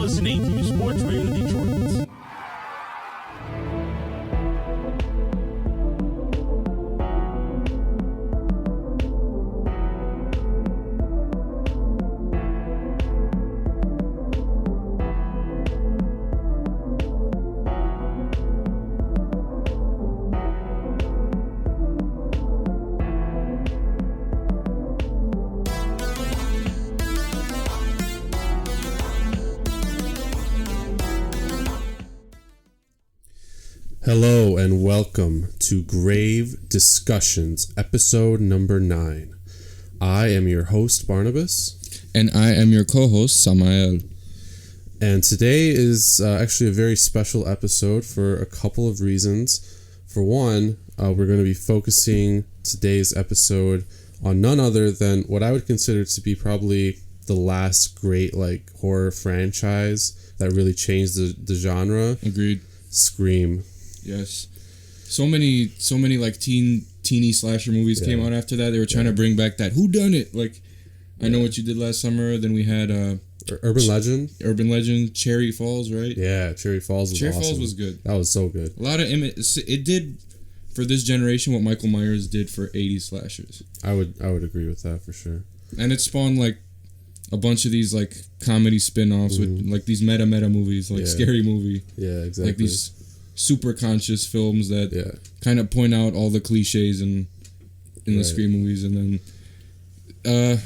listening to Sports Radio Detroit. Hello and welcome to Grave Discussions, episode number 9. I am your host, Barnabas. And I am your co-host, Samael. And today is actually a very special episode for a couple of reasons. For one, we're going to be focusing today's episode on none other than what I would consider to be probably the last great horror franchise that really changed the genre. Agreed. Scream. Yes. So many teeny slasher movies came out after that. They were trying to bring back that whodunit. I Know What You Did Last Summer. Then we had Urban Legend, Cherry Falls, right? Yeah, Cherry Falls was awesome. Cherry Falls was good. That was so good. A lot of it did for this generation what Michael Myers did for 80s slashers. I would agree with that for sure. And it spawned a bunch of these comedy spin-offs with these meta movies, Scary Movie. Yeah, exactly. These super conscious films that kind of point out all the cliches in the Scream movies. And then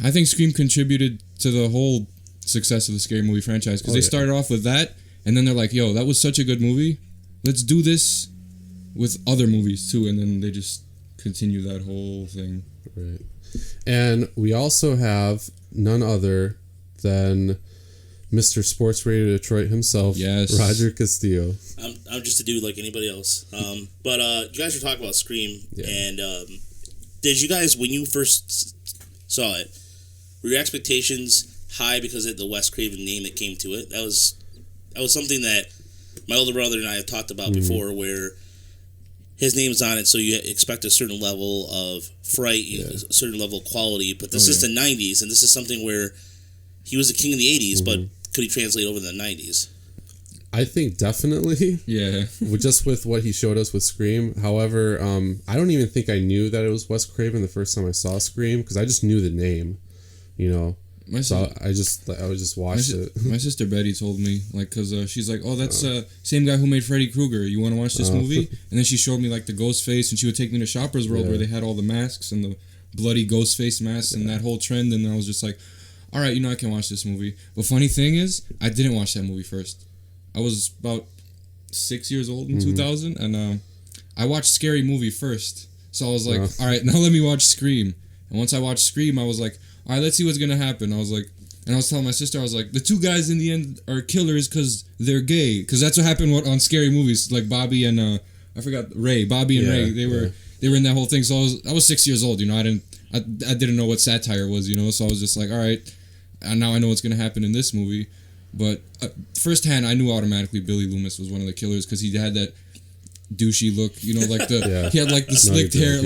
I think Scream contributed to the whole success of the Scary Movie franchise because they started off with that, and then they're like, yo, that was such a good movie, let's do this with other movies too, and then they just continue that whole thing. Right. And we also have none other than Mr. Sports Radio Detroit himself, Roger Castillo. I'm just a dude like anybody else. But you guys were talking about Scream, and did you guys, when you first saw it, were your expectations high because of the Wes Craven name that came to it? That was something that my older brother and I have talked about before, where his name's on it, so you expect a certain level of fright, a certain level of quality. But this is the 90s, and this is something where he was the king of the 80s, but could he translate over the 90s? I think definitely. Yeah. Just with what he showed us with Scream. However, I don't even think I knew that it was Wes Craven the first time I saw Scream, because I just knew the name, I just watched it. My sister Betty told me, because she's like, oh, that's same guy who made Freddy Krueger. You want to watch this movie? And then she showed me the ghost face, and she would take me to Shopper's World where they had all the masks and the bloody ghost face masks and that whole trend. And I was just like, all right, I can watch this movie. But funny thing is, I didn't watch that movie first. I was about 6 years old in 2000, and I watched Scary Movie first. So I was like, all right, now let me watch Scream. And once I watched Scream, I was like, all right, let's see what's going to happen. I was telling my sister, I was like, the two guys in the end are killers because they're gay. Because that's what happened on Scary Movies. Bobby and, I forgot, Ray. Bobby and Ray, they were in that whole thing. So I was 6 years old, I didn't know what satire was, so I was just like, all right, and now I know what's going to happen in this movie. But firsthand, I knew automatically Billy Loomis was one of the killers because he had that douchey look, he had the slicked hair,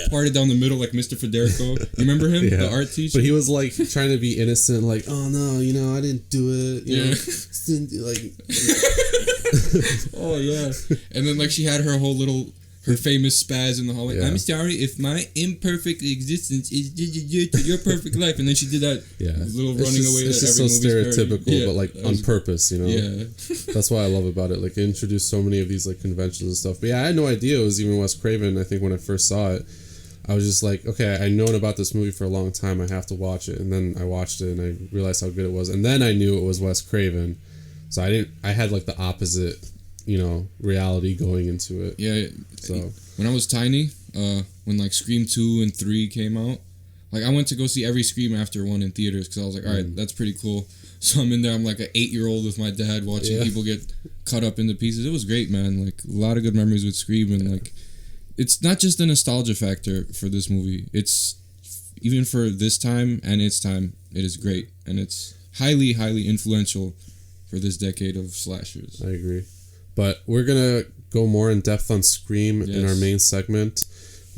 parted down the middle like Mr. Federico. You remember him, the art teacher? But he was trying to be innocent, oh no, I didn't do it. Oh yeah. And then she had her whole her famous spaz in the hallway. I'm sorry if my imperfect existence is to your perfect life. And then she did that little running away. It's just so stereotypical, but on purpose, Yeah. That's what I love about it. It introduced so many of these conventions and stuff. But I had no idea it was even Wes Craven. I think when I first saw it, I was just like, okay, I've known about this movie for a long time. I have to watch it. And then I watched it and I realized how good it was. And then I knew it was Wes Craven. So I had the opposite, reality going into it. Yeah. So when I was tiny, when Scream 2 and 3 came out, I went to go see every Scream after one in theaters because I was like, all right, that's pretty cool. So I'm in there, I'm an 8-year-old with my dad watching people get cut up into pieces. It was great, man. A lot of good memories with Scream, and it's not just a nostalgia factor for this movie. It's even for this time and its time, it is great, and it's highly, highly influential for this decade of slashers. I agree. But we're going to go more in depth on Scream in our main segment.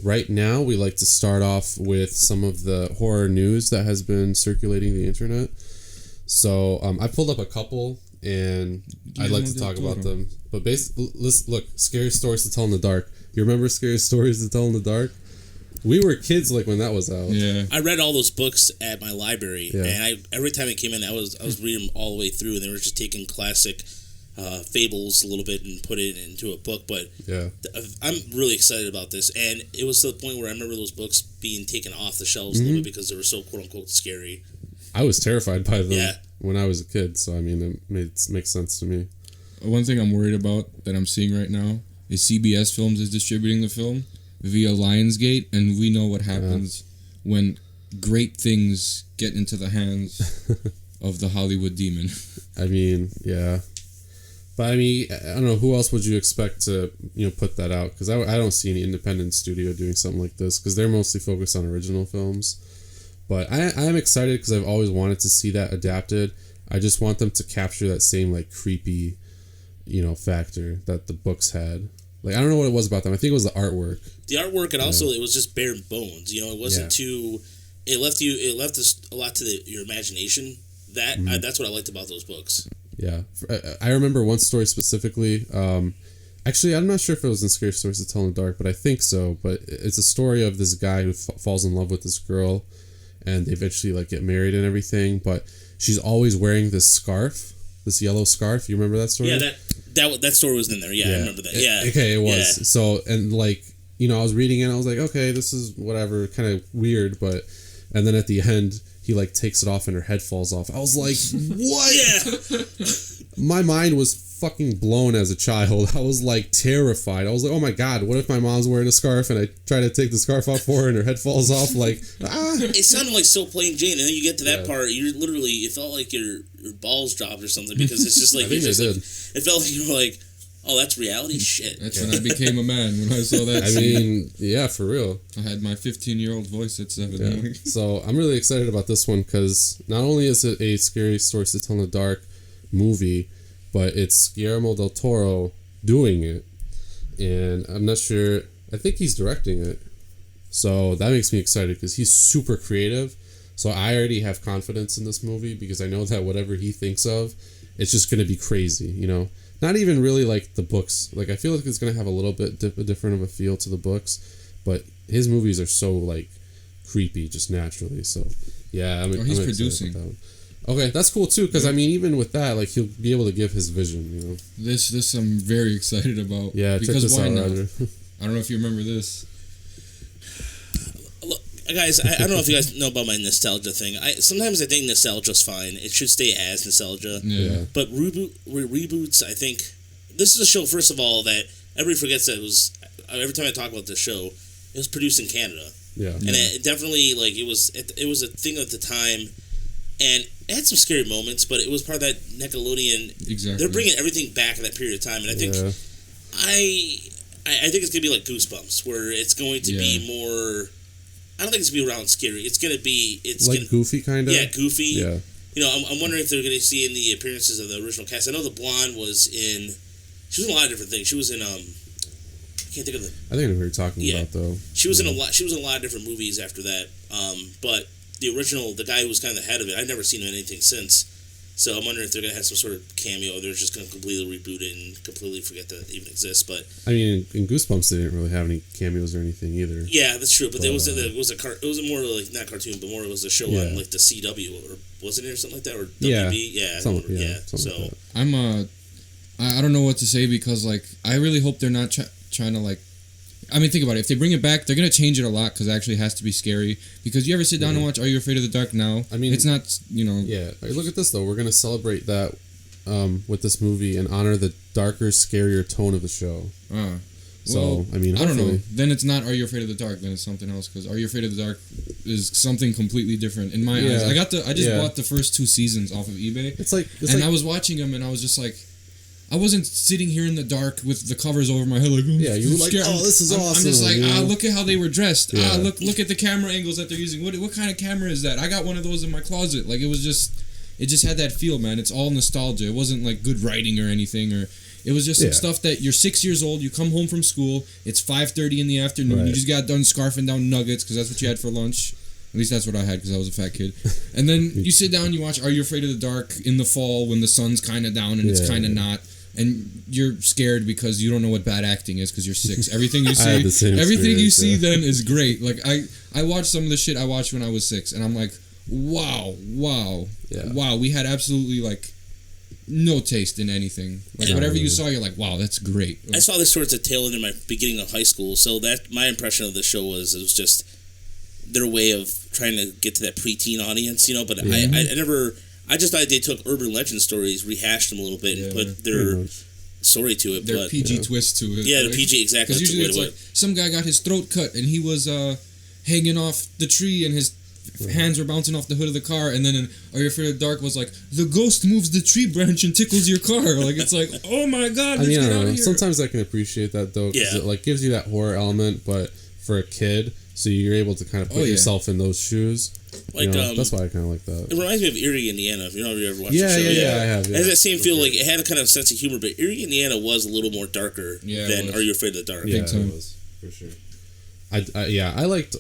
Right now, we like to start off with some of the horror news that has been circulating the internet. So I pulled up a couple and I'd like to talk about them. But look, scary stories to tell in the dark. You remember Scary Stories to Tell in the Dark? We were kids like when that was out. Yeah. I read all those books at my library, Yeah. and every time it came in, I was reading them all the way through, and they were just taking classic fables a little bit and put it into a book. But Yeah. I'm really excited about this, and it was to the point where I remember those books being taken off the shelves a little bit because they were so quote unquote scary. I was terrified by them Yeah. when I was a kid, so I mean, it makes sense to me. One thing I'm worried about that I'm seeing right now is CBS Films is distributing the film via Lionsgate, and we know what happens when great things get into the hands of the Hollywood demon. I mean, yeah. But I mean, I don't know, who else would you expect to, put that out? Because I don't see any independent studio doing something like this, because they're mostly focused on original films. But I'm excited because I've always wanted to see that adapted. I just want them to capture that same, like, creepy, factor that the books had. Like, I don't know what it was about them. I think it was the artwork. The artwork, and also it was just bare bones. It wasn't too. It left us a lot to your imagination. That's what I liked about those books. Yeah, I remember one story specifically. Actually, I'm not sure if it was in Scary Stories to Tell in the Dark, but I think so. But it's a story of this guy who falls in love with this girl, and they eventually like get married and everything. But she's always wearing this scarf, this yellow scarf. You remember that story? Yeah, that story was in there. Yeah, I remember that. Yeah. Okay, it was. Yeah. So, and like, I was reading it and I was like, okay, this is whatever, kind of weird, but, and then at the end, he like takes it off and her head falls off. I was like, what? Yeah. My mind was fucking blown as a child. I was like terrified. I was like, oh my God, what if my mom's wearing a scarf and I try to take the scarf off for her and her head falls off? Like, It sounded like so plain Jane, and then you get to that part, you literally, it felt like your balls dropped or something, because it's just like, I think they did. It felt like you were like, oh, that's reality shit. That's when I became a man, when I saw that I scene. mean, yeah, for real. I had my 15-year-old voice at 7. Yeah. So I'm really excited about this one because not only is it a Scary Stories to Tell in the Dark movie, but it's Guillermo del Toro doing it. And I'm not sure, I think he's directing it. So that makes me excited because he's super creative. So I already have confidence in this movie because I know that whatever he thinks of, it's just going to be crazy, Not even really like the books. Like, I feel like it's going to have a little bit different of a feel to the books. But his movies are so, like, creepy just naturally. So, yeah. He's producing. That okay, that's cool, too. Because, I mean, even with that, like, he'll be able to give his vision, This I'm very excited about. Yeah, because check this why out, not? Roger. I don't know if you remember this. Look, guys, I don't know if you guys know about my nostalgia thing. Sometimes I think nostalgia's fine. It should stay as nostalgia. Yeah. But reboots, I think... This is a show, first of all, that everybody forgets that it was... Every time I talk about this show, it was produced in Canada. Yeah. And it definitely, like, it was a thing at the time. And it had some scary moments, but it was part of that Nickelodeon... Exactly. They're bringing everything back in that period of time. And I think... Yeah. I think it's going to be like Goosebumps, where it's going to be more... I don't think it's going to be around scary. It's going to be... Goofy, kind of? Yeah, goofy. Yeah. I'm wondering if they're going to see in the appearances of the original cast. I know the blonde was in... She was in a lot of different things. She was in... I can't think of the... I think I know who you're talking about, though. She was in a lot. She was in a lot of different movies after that. But the original, the guy who was kind of the head of it, I've never seen him in anything since. So I'm wondering if they're going to have some sort of cameo, or they're just going to completely reboot it and completely forget that it even exists. But I mean, in Goosebumps, they didn't really have any cameos or anything either. yeah, that's true. But it was more like not cartoon, but more it was a show on like the CW, or wasn't it, or something like that, or WB? Yeah, something like that. I'm I don't know what to say, because like I really hope they're not trying to like. I mean, think about it. If they bring it back, they're gonna change it a lot, because it actually has to be scary. Because you ever sit down and watch Are You Afraid of the Dark now? I mean, it's not, Yeah, look at this though. We're gonna celebrate that with this movie and honor the darker, scarier tone of the show. So I mean, I don't know. Then it's not Are You Afraid of the Dark? Then it's something else, because Are You Afraid of the Dark is something completely different in my eyes. I just bought the first 2 seasons off of eBay. I was watching them and I was just like. I wasn't sitting here in the dark with the covers over my head like, you were like, oh, this is awesome. I'm just like, look at how they were dressed. Yeah. Look at the camera angles that they're using. What kind of camera is that? I got one of those in my closet. Like, it just had that feel, man. It's all nostalgia. It wasn't like good writing or anything, or it was just some stuff that you're 6 years old, you come home from school, it's 5:30 in the afternoon, you just got done scarfing down nuggets because that's what you had for lunch. At least that's what I had because I was a fat kid. And then you sit down, you watch Are You Afraid of the Dark in the fall when the sun's kind of down and it's kind of not. And you're scared because you don't know what bad acting is because you're 6. Everything you see, then is great. Like I watched some of the shit I watched when I was 6, and I'm like, wow. We had absolutely like no taste in anything. Like whatever you saw, you're like, wow, that's great. I saw this towards the tail end of my beginning of high school, so that my impression of the show was it was just their way of trying to get to that preteen audience, you know. But I just thought they took urban legend stories, rehashed them a little bit, and put their story to it. Their PG twist to it. Yeah, the PG, exactly. Because usually it's like some guy got his throat cut and he was hanging off the tree and his hands were bouncing off the hood of the car, and then in Are You Afraid of the Dark was like, the ghost moves the tree branch and tickles your car. Like, it's like, oh my god, let's get out of here. Sometimes I can appreciate that though, because it like gives you that horror element, but for a kid, so you're able to kind of put yourself in those shoes. Like, you know, that's why I kind of like that. It reminds me of Erie, Indiana. If you know, if you ever watched the show. Yeah, I have. It has that same feel. Like it had a kind of sense of humor, but Erie, Indiana was a little more darker than Are You Afraid of the Dark? Yeah, it was for sure. I liked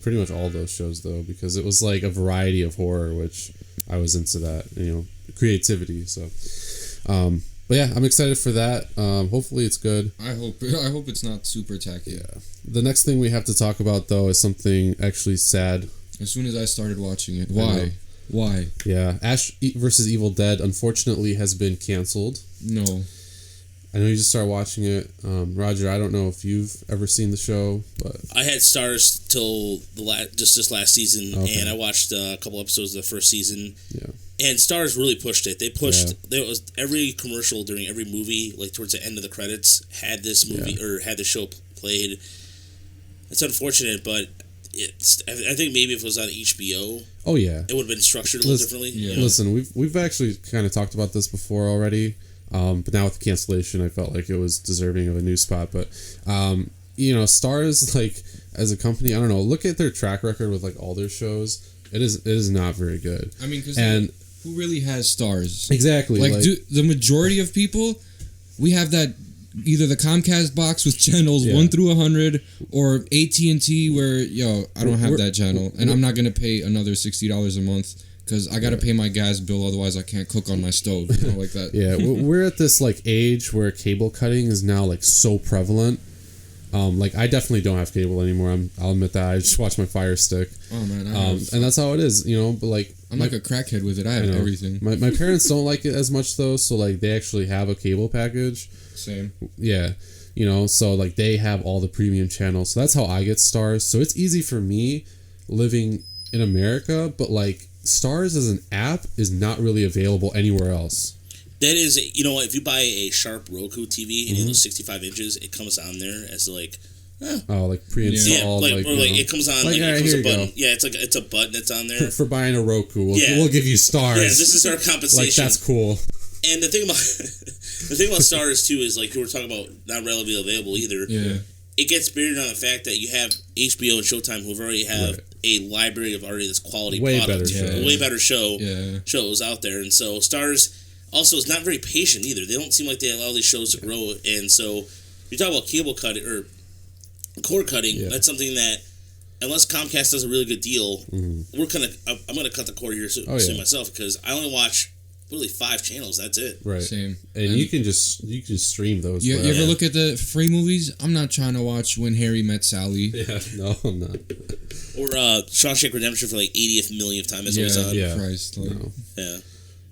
pretty much all those shows though, because it was like a variety of horror, which I was into that. You know, creativity. So, but yeah, I'm excited for that. Hopefully, it's good. I hope it's not super tacky. Yeah. The next thing we have to talk about though is something actually sad. As soon as I started watching it, why? Yeah, Ash versus Evil Dead unfortunately has been canceled. No. I know you just started watching it. Roger, I don't know if you've ever seen the show, but I had Stars till just this last season, and I watched a couple episodes of the first season. Yeah. And Stars really pushed it. They pushed. There was every commercial during every movie, like towards the end of the credits, had this movie or had the show played. It's unfortunate, but I think maybe if it was on HBO, it would have been structured a little differently. Yeah. Listen, we've actually kind of talked about this before already, but now with the cancellation, I felt like it was deserving of a new spot. But you know, Stars, like as a company, I don't know. Look at their track record with like all their shows. It is not very good. I mean, who really has Stars? Exactly. Like the majority of people, we have that. Either the Comcast box with channels 1 through 100 or AT&T where, I don't have that channel. And I'm not going to pay another $60 a month because I got to pay my gas bill. Otherwise, I can't cook on my stove. You know, like that. Yeah, we're at this like age where cable cutting is now like so prevalent. Like I definitely don't have cable anymore. I'll admit that. I just watch my Fire Stick. Oh man, and that's how it is, you know. But like I'm like a crackhead with it. I have everything. My parents don't like it as much though, so like they actually have a cable package. Same. Yeah, you know, so like they have all the premium channels. So that's how I get Stars. So it's easy for me living in America, but like Stars as an app is not really available anywhere else. That is, you know, if you buy a Sharp Roku TV and it's 65 inches, it comes on there as like, like pre-installed, or it comes on like it comes a button. Go. Yeah, it's a button that's on there for buying a Roku. We'll give you Stars. Yeah, this is our compensation. Like that's cool. And the thing about Stars too is like you were talking about not readily available either. Yeah, it gets buried on the fact that you have HBO and Showtime who already have a library of already this quality product, way better shows out there, and so Stars. Also, it's not very patient either. They don't seem like they allow these shows to grow. And so, you talk about cable cutting or cord cutting. That's something that, unless Comcast does a really good deal, I'm going to cut the cord here soon myself because I only watch really 5 channels. That's it. Right. Same. And you can just stream those. You ever look at the free movies? I'm not trying to watch When Harry Met Sally. Yeah, no, I'm not. Or Shawshank Redemption for like 80th millionth time. That's always on. Yeah. Christ. Like, no. Yeah.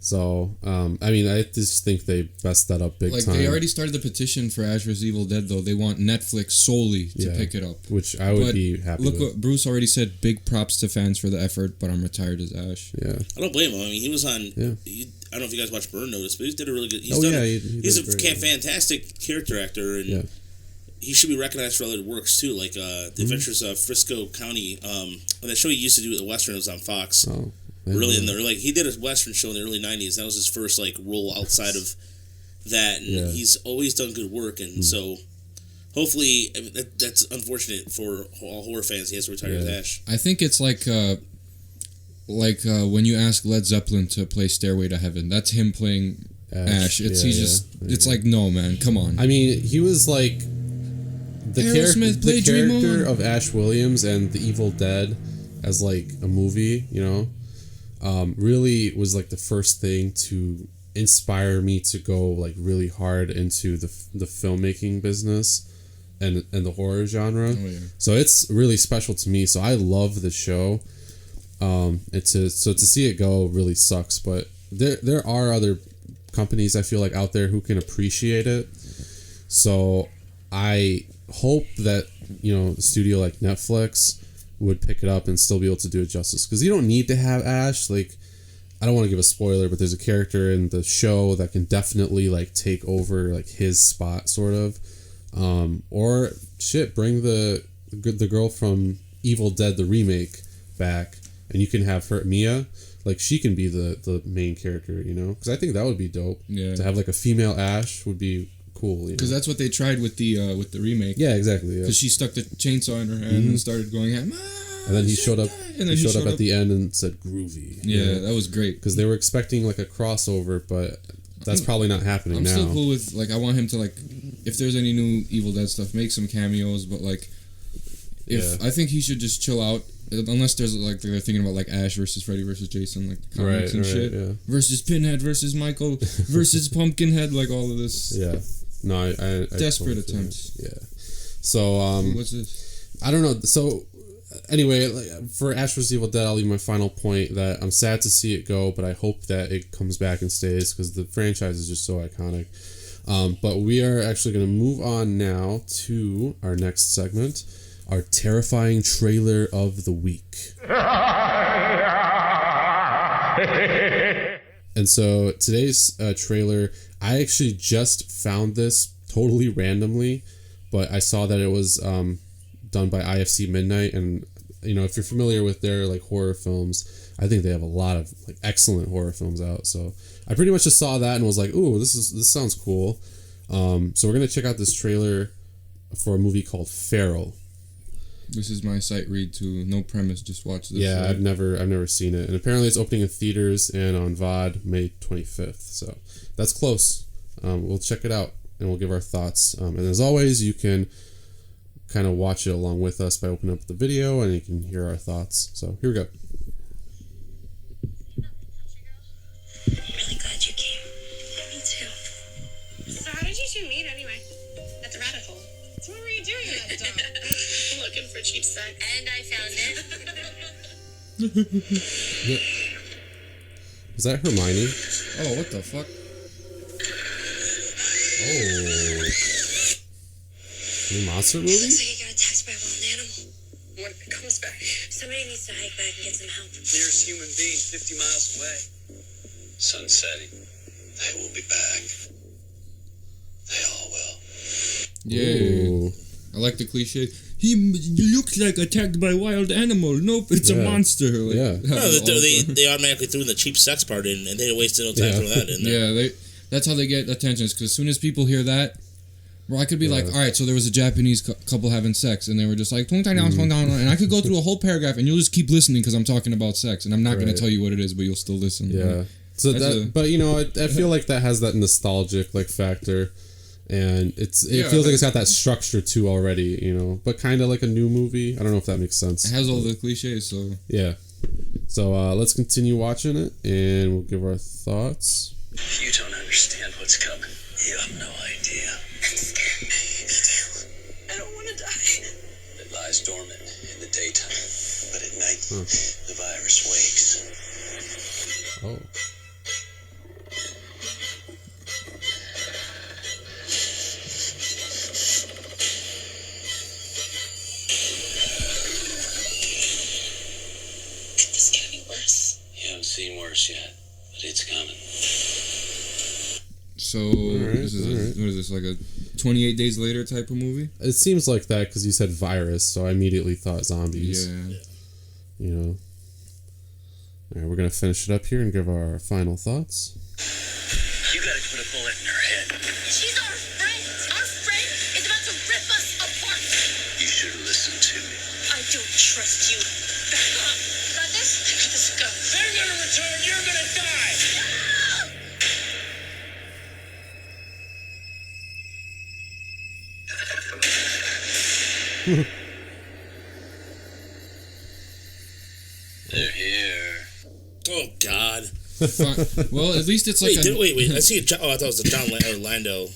So, I mean, I just think they messed that up big time. They already started the petition for Ash vs. Evil Dead, though. They want Netflix solely to pick it up. Which I would be happy with. Look what Bruce already said, big props to fans for the effort, but I'm retired as Ash. Yeah. I don't blame him. I mean, he was on... I don't know if you guys watched Burn Notice, but he did a really good... He's a fantastic character actor, and he should be recognized for other works, too, like The Adventures of Frisco County. That show he used to do at the Western was on Fox. Oh. Really in there, like he did a Western show in the early '90s. That was his first like role outside of that, and he's always done good work. And so, hopefully, that's unfortunate for all horror fans. He has to retire with Ash. I think it's like when you ask Led Zeppelin to play "Stairway to Heaven." That's him playing Ash. It's like no man, come on. I mean, he was like the character of Ash Williams and the Evil Dead. as like a movie, you know, really was like the first thing to inspire me to go like really hard into the filmmaking business and the horror genre. Oh, yeah. So it's really special to me. So I love the show. To see it go really sucks, but there are other companies I feel like out there who can appreciate it. So I hope that, you know, a studio like Netflix would pick it up and still be able to do it justice, because you don't need to have Ash. Like, I don't want to give a spoiler, but there's a character in the show that can definitely like take over like his spot, sort of. Or shit, bring the girl from Evil Dead the remake back, and you can have her, Mia, like she can be the main character, you know, because I think that would be dope. Yeah, to have like a female Ash would be cool, because that's what they tried with the remake. Yeah, exactly. Because she stuck the chainsaw in her hand and started going, and then he showed up. And then he showed up at the end and said groovy. Yeah, you know? that was great. Because they were expecting like a crossover, but that's probably not happening now. I'm still cool with, like, I want him to, like, if there's any new Evil Dead stuff, make some cameos, but like, I think he should just chill out, unless there's like they're thinking about like Ash versus Freddy versus Jason, like comics and shit, versus Pinhead versus Michael versus Pumpkinhead, like all of this. Yeah, no, I desperate totally attempts. Yeah. So what's this? I don't know. So anyway, like, for Ash vs. Evil Dead, I'll leave my final point that I'm sad to see it go, but I hope that it comes back and stays, because the franchise is just so iconic. But we are actually going to move on now to our next segment, our terrifying trailer of the week. And so today's trailer, I actually just found this totally randomly, but I saw that it was done by IFC Midnight, and you know, if you're familiar with their like horror films, I think they have a lot of like excellent horror films out. So I pretty much just saw that and was like, "Ooh, this sounds cool." So we're gonna check out this trailer for a movie called Feral. This is my sight read too. No premise, just watch this. Yeah, I've never seen it, and apparently it's opening in theaters and on VOD May 25th. So that's close. We'll check it out and we'll give our thoughts. And as always, you can kind of watch it along with us by opening up the video, and you can hear our thoughts. So here we go. I'm really glad you came. Me too. So how did you two meet anyway? At the rabbit hole. So what were you doing in that dump? Looking for cheap sex. And I found it. Is that Hermione? Oh, what the fuck? Oh. New monster movie? Looks like you got attacked by a wild animal. What if it comes back? Somebody needs to hike back and get some help. Nearest human being 50 miles away. Sun's setting. They will be back. They all will. Yeah. Ooh. I like the cliche. He looks like attacked by a wild animal. Nope, it's a monster. Like, Yeah. No, they automatically threw in the cheap sex part in, and they wasted no time throwing that in there. Yeah, that's how they get attention. Because as soon as people hear that, well, I could be like, all right, so there was a Japanese couple having sex, and they were just like, "Tong tai down, tong down," and I could go through a whole paragraph, and you'll just keep listening because I'm talking about sex, and I'm not going to tell you what it is, but you'll still listen. Yeah. Like, So but you know, I feel like that has that nostalgic like factor, and it feels like it's got that structure too already, you know, but kind of like a new movie. I don't know if that makes sense. It has all the cliches, so Yeah. So let's continue watching it, and we'll give our thoughts. You don't understand what's coming. You have no idea. I'm scared. Me too. I don't want to die. It lies dormant in the daytime, but at night, the virus wakes. Oh. This can't be worse. You haven't seen worse yet, but it's coming. so this is what is this, like a 28 days later type of movie? It seems like that because you said virus, so I immediately thought zombies. Yeah. You know. All right, we're gonna finish it up here and give our final thoughts. You gotta put a bullet in her head. She's our friend. Our friend is about to rip us apart. You should have listened to me. I don't trust you. Back up. Got this? Let's go. They're gonna return. You're gonna die. Well, at least it's like wait. I see a John. Oh, I thought it was a John Orlando.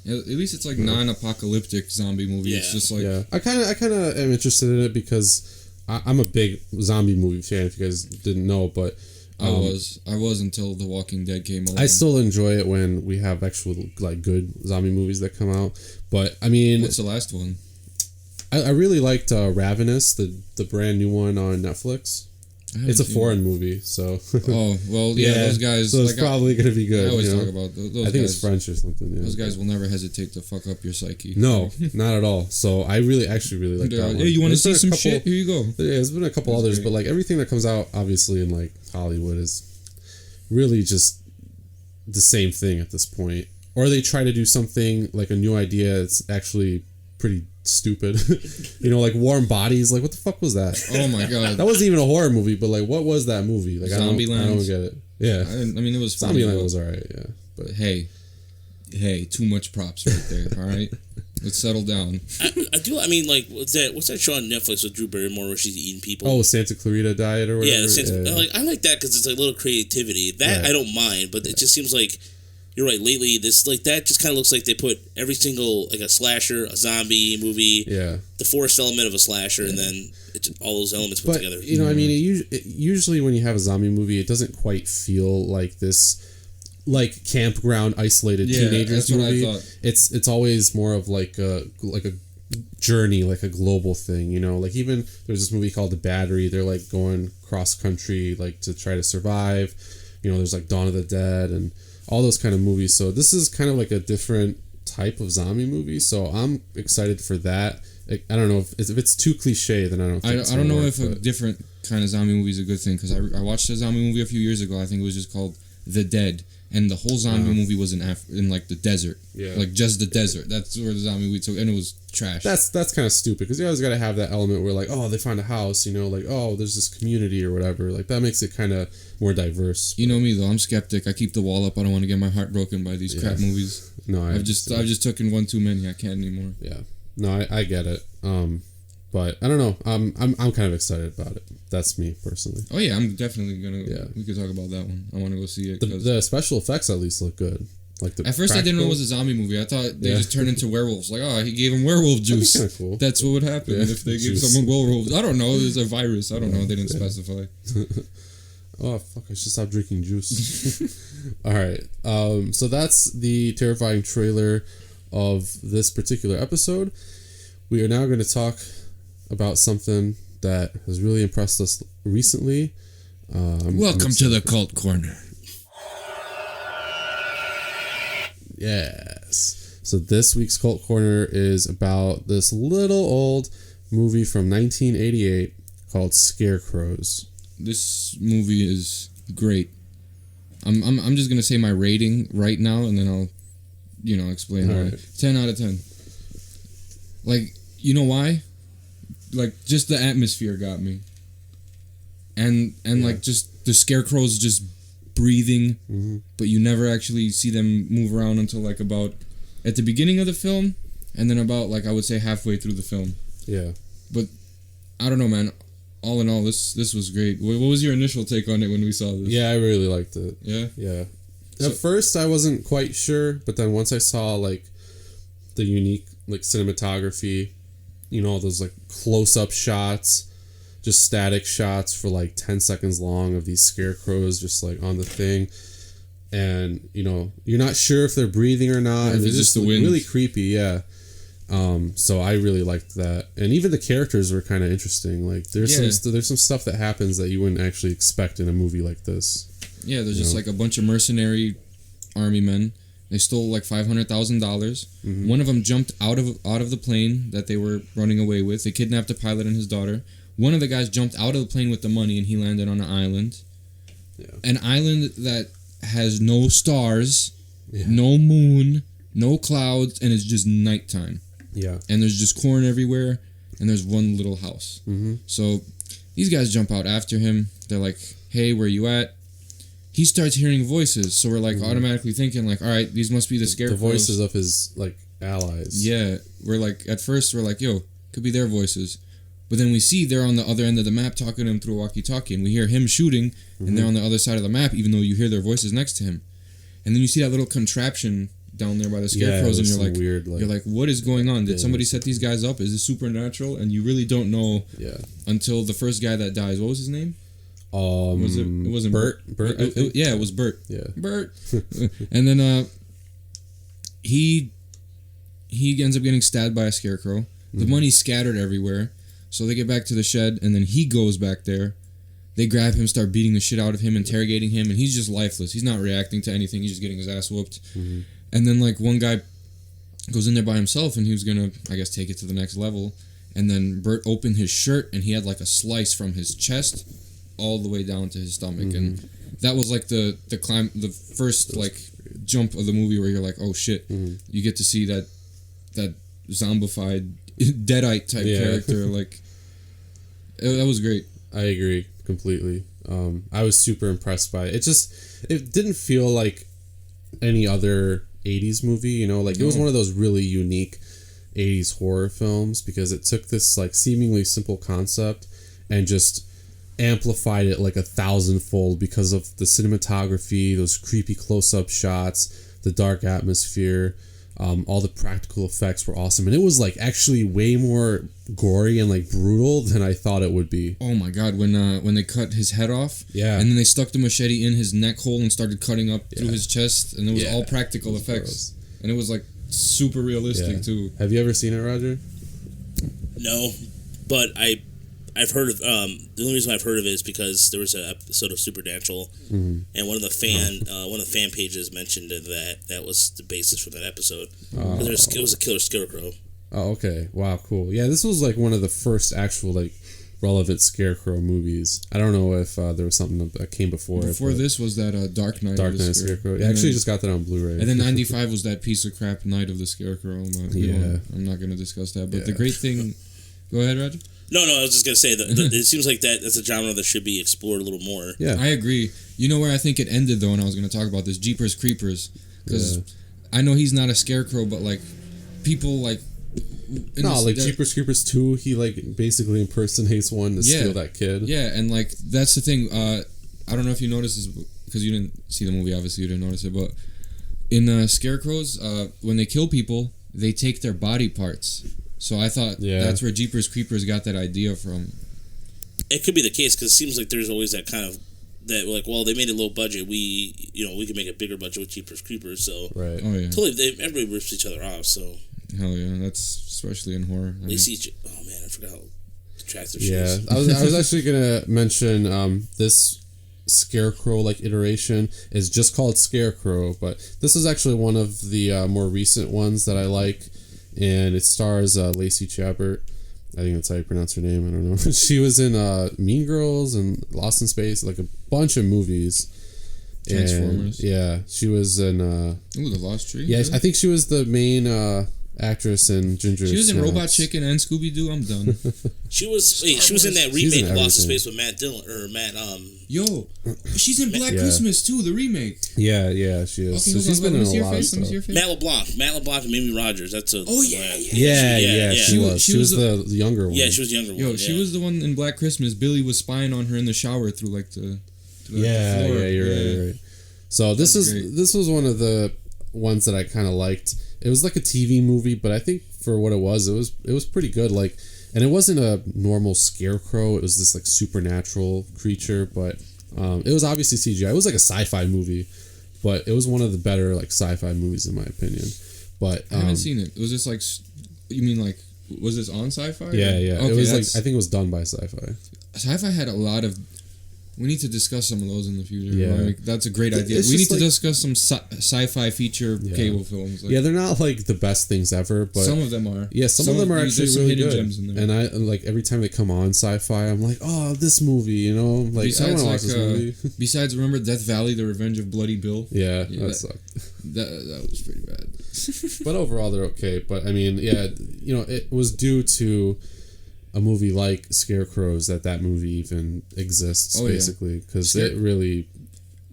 At least it's like non-apocalyptic zombie movie. It's just like I kind of am interested in it because I'm a big zombie movie fan. If you guys didn't know, but I was until The Walking Dead came along. I still enjoy it when we have actual like good zombie movies that come out. But I mean, what's the last one? I really liked Ravenous, the brand new one on Netflix. It's a foreign movie, so. Oh well, yeah, those guys. So it's probably gonna be good. I always talk about those guys. I think it's French or something. Yeah. Those guys will never hesitate to fuck up your psyche. No, not at all. So I really like that one. Hey, you want to see some shit? Here you go. Yeah, there's been a couple others, but like everything that comes out, obviously in like Hollywood, is really just the same thing at this point. Or they try to do something like a new idea. It's actually pretty stupid. Like Warm Bodies. Like, what the fuck was that? Oh my god, that wasn't even a horror movie. But like, what was that movie? Like, Zombieland. I don't get it. Yeah, I mean, it was Zombieland was alright. Yeah, but hey, too much props right there. All right, let's settle down. I do. I mean, like, what's that show on Netflix with Drew Barrymore where she's eating people? Oh, Santa Clarita Diet or whatever. Yeah, I like that because it's like a little creativity. That I don't mind, but it just seems like. You're right. Lately, that just kind of looks like they put every single like a slasher, a zombie movie, the forced element of a slasher, and then all those elements put together. I mean, usually when you have a zombie movie, it doesn't quite feel like this, like campground isolated teenagers that's movie. What I thought. It's always more of like a journey, like a global thing. Like even there's this movie called The Battery. They're like going cross country, like to try to survive. There's like Dawn of the Dead and all those kind of movies. So this is kind of like a different type of zombie movie. So I'm excited for that. I don't know if it's too cliche, then I don't think I don't know if a different kind of zombie movie is a good thing, because I watched a zombie movie a few years ago. I think it was just called The Dead, and the whole zombie movie was in like the desert. Yeah. Like just the desert. That's where the zombie movie took, and it was trash. That's kind of stupid, because you always got to have that element where like, oh, they found a house, like, oh, there's this community or whatever. Like that makes it kind of more diverse. You know me though, I'm skeptic. I keep the wall up. I don't want to get my heart broken by these crap movies. No, I've just taken one too many. I can't anymore. Yeah. No, I get it. But I don't know. I'm kind of excited about it. That's me personally. Oh yeah, I'm definitely gonna. Yeah. We could talk about that one. I want to go see it. The special effects at least look good. Like at first I didn't know it was a zombie movie. I thought they just turned into werewolves. Like, oh, he gave him werewolf juice. That's kind of cool. That's what would happen if they gave someone werewolf. I don't know. There's a virus. I don't know. They didn't specify. Oh fuck! I should stop drinking juice. All right. So that's the terrifying trailer of this particular episode. We are now going to talk about something that has really impressed us recently. Welcome to the Cult Corner. Yes. So this week's Cult Corner is about this little old movie from 1988 called Scarecrows. This movie is great. I'm just gonna say my rating right now, and then I'll explain why. Right. 10 out of 10. Like, you know why? Like, just the atmosphere got me. And like, just the scarecrows just breathing, but you never actually see them move around until like about at the beginning of the film, and then about like I would say halfway through the film. Yeah. But I don't know, man. All in all, this was great. What was your initial take on it when we saw this? Yeah, I really liked it. Yeah? Yeah. At first, I wasn't quite sure, but then once I saw, like, the unique, like, cinematography, those, like, close-up shots, just static shots for, like, 10 seconds long of these scarecrows just, like, on the thing. And, you're not sure if they're breathing or not. And it's just the wind. Really creepy, yeah. So I really liked that, and even the characters were kind of interesting. Like there's some stuff that happens that you wouldn't actually expect in a movie like this. Yeah, there's just like a bunch of mercenary army men. They stole like $500,000. One of them jumped out of the plane that they were running away with. They kidnapped a pilot and his daughter. One of the guys jumped out of the plane with the money, and he landed on an island. Yeah. An island that has no stars, no moon, no clouds, and it's just nighttime. Yeah. And there's just corn everywhere, and there's one little house. So these guys jump out after him. They're like, hey, where you at? He starts hearing voices, so we're like automatically thinking like, all right, these must be the scarecrows. The voices of his like allies. Yeah. We're like, at first we're like, yo, could be their voices. But then we see they're on the other end of the map talking to him through a walkie-talkie, and we hear him shooting, and they're on the other side of the map, even though you hear their voices next to him. And then you see that little contraption down there by the scarecrows, and you're like, weird, you're like, what is going on? Did somebody set these guys up? Is this supernatural? And you really don't know until the first guy that dies. What was his name? Was it? It wasn't Bert. It was Bert. Yeah, Bert. And then he ends up getting stabbed by a scarecrow. The money's scattered everywhere, so they get back to the shed, and then he goes back there. They grab him, start beating the shit out of him, interrogating him, and he's just lifeless. He's not reacting to anything. He's just getting his ass whooped. And then, like, one guy goes in there by himself, and he was going to, I guess, take it to the next level. And then Bert opened his shirt, and he had, like, a slice from his chest all the way down to his stomach. And that was, like, the first, like, jump of the movie where you're like, oh, shit. You get to see that zombified, deadite type character. Like, that was great. I agree completely. I was super impressed by it. It didn't feel like any other 80s movie, you know, like it was one of those really unique 80s horror films because it took this like seemingly simple concept and just amplified it like 1,000-fold because of the cinematography, those creepy close-up shots, the dark atmosphere. All the practical effects were awesome, and it was like actually way more gory and like brutal than I thought it would be. Oh my god, when they cut his head off, and then they stuck the machete in his neck hole and started cutting up through his chest, and it was all practical effects, and it was like super realistic too. Have you ever seen it, Roger? No, but I've heard of the only reason I've heard of it is because there was an episode of Supernatural, and one of the fan pages mentioned that was the basis for that episode. It was a killer scarecrow. Oh, okay. Wow, cool. Yeah, this was like one of the first actual like relevant scarecrow movies. I don't know if there was something that came before. Before this was that Dark Knight. Dark Knight of the Scarecrow. Yeah, I actually just got that on Blu-ray. And then 95 was that piece of crap Night of the Scarecrow. I'm not going to discuss that. But the great thing... Go ahead, Roger. No, I was just going to say that it seems like that's a genre that should be explored a little more. Yeah. I agree. You know where I think it ended, though, and I was going to talk about this? Jeepers Creepers. Because I know he's not a scarecrow, but, like, people, like... Jeepers Creepers 2, he, like, basically impersonates one to steal that kid. Yeah, and, like, that's the thing. I don't know if you noticed this, because you didn't see the movie, obviously you didn't notice it, but in Scarecrows, when they kill people, they take their body parts. So I thought that's where Jeepers Creepers got that idea from. It could be the case because it seems like there's always that kind of like, well, they made it low budget. We can make a bigger budget with Jeepers Creepers. So right. Oh yeah. Totally, everybody rips each other off. So hell yeah, that's especially in horror. Oh man, I forgot how attractive she is. I was actually gonna mention this Scarecrow like iteration is just called Scarecrow, but this is actually one of the more recent ones that I like. And it stars Lacey Chabert. I think that's how you pronounce her name. I don't know. She was in Mean Girls and Lost in Space, like a bunch of movies. Transformers. And, she was in... The Lost Tree? Yeah, really? I think she was the main actress in Ginger She was in Snaps. Robot Chicken and Scooby-Doo. I'm done. She was in that remake of Lost in Space with Matt Dillon or Matt. Yo, she's in Black Christmas too, the remake. Yeah, she is. Okay, so she's been in a lot of stuff. stuff. Matt LeBlanc, and Mimi Rogers. That's a. Oh yeah. She was the younger one. Yeah, she was the younger one. Yo, she was the one in Black Christmas. Billy was spying on her in the shower through like the. Yeah, you're right. So this was one of the ones that I kind of liked. It was like a TV movie, but I think for what it was pretty good. Like, and it wasn't a normal scarecrow. It was this like supernatural creature, but it was obviously CGI. It was like a sci-fi movie, but it was one of the better like sci-fi movies in my opinion. But I haven't seen it. Was this like? You mean like? Was this on Sci-Fi? Yeah. Okay, it was like I think it was done by Sci-Fi. Sci-Fi had a lot of. We need to discuss some of those in the future. Yeah. Like, that's a great idea. We need to discuss some sci-fi feature cable films. Like, they're not like the best things ever, but some of them are. Yeah, some of them are actually really good. Gems in there. And I like every time they come on Sci-Fi, I'm like, oh, this movie, you know, like I want to watch this movie. Besides, remember Death Valley: The Revenge of Bloody Bill? Yeah, that sucked. That was pretty bad. But overall, they're okay. But I mean, it was due to a movie like Scarecrows that movie even exists, basically, because it really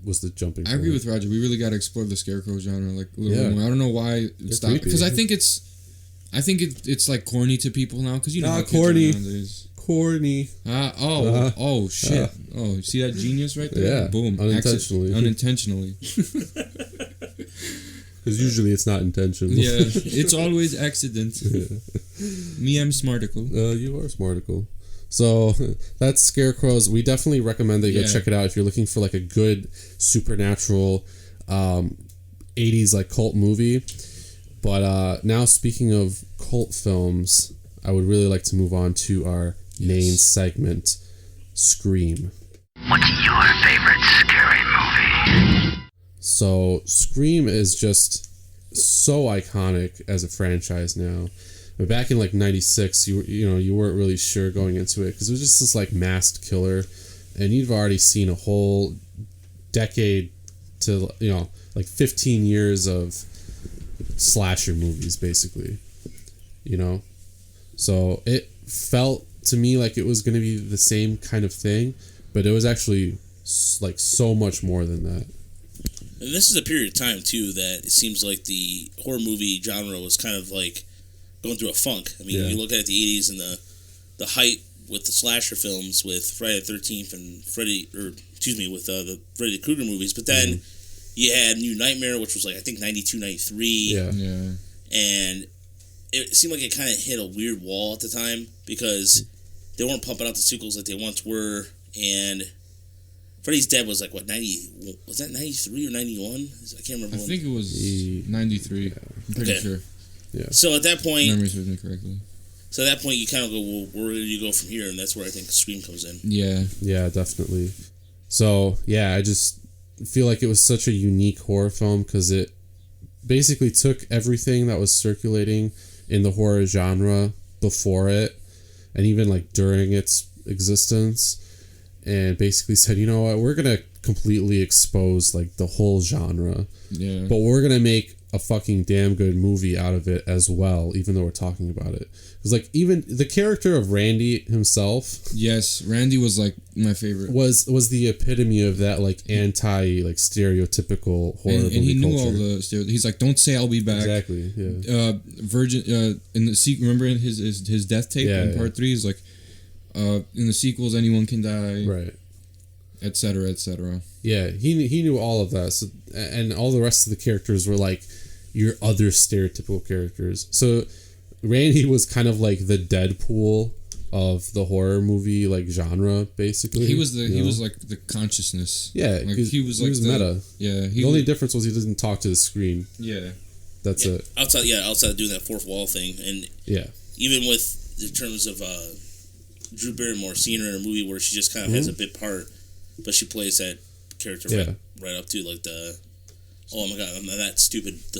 was the jumping point. I agree with Roger. We really got to explore the Scarecrow genre like a little bit more. I don't know why it stopped, because I think it's like corny to people now, because you know how kids are nowadays. corny. Oh shit. Oh, you see that genius right there? Yeah. Boom. Unintentionally. Unintentionally. Because usually it's not intentional. Yeah, it's always accident. Me, I'm smarticle. You are smarticle. So that's Scarecrows. We definitely recommend that you go check it out if you're looking for like a good supernatural 80s like cult movie. But now speaking of cult films, I would really like to move on to our main segment, Scream. What's your favorite scary movie? So Scream is just so iconic as a franchise now. But back in like '96, you weren't really sure going into it because it was just this like masked killer, and you've already seen a whole decade to like 15 years of slasher movies basically, so it felt to me like it was going to be the same kind of thing, but it was actually like so much more than that. And this is a period of time too that it seems like the horror movie genre was kind of like going through a funk. I mean, you look at the 80s and the height with the slasher films with Friday the 13th and with the Freddy the Krueger movies, but then you had New Nightmare, which was like I think 92, 93. Yeah. And it seemed like it kind of hit a weird wall at the time because they weren't pumping out the sequels like they once were, and Freddy's Dead was like, what, 90... Was that 93 or 91? I can't remember. I think it was 93. I'm pretty sure. Yeah. So at that point... Memory serves me correctly. So at that point, you kind of go, well, where do you go from here? And that's where I think Scream comes in. Yeah. Yeah, definitely. So, yeah, I just feel like it was such a unique horror film because it basically took everything that was circulating in the horror genre before it and even like during its existence and basically said, you know what, we're going to completely expose like the whole genre. Yeah. But we're going to make a fucking damn good movie out of it as well, even though we're talking about it. Because like even the character of Randy himself, yes, Randy was like my favorite. Was the epitome of that like anti like stereotypical horror and he knew culture. all the stereotypes. He's like, don't say I'll be back. Exactly. Yeah. Virgin in the remember in his death tape in part 3, he's like, in the sequels anyone can die. Right. Etc. Etc. Yeah, he knew all of that. So, and all the rest of the characters were like your other stereotypical characters. So Randy was kind of like the Deadpool of the horror movie like genre, basically. He was like the consciousness. Yeah, like he was meta. Yeah, the only difference was he doesn't talk to the screen. Yeah, that's it. Outside of doing that fourth wall thing, and even with in terms of Drew Barrymore, seeing her in a movie where she just kind of has a bit part, but she plays that character right up to like the. Oh my god! I'm the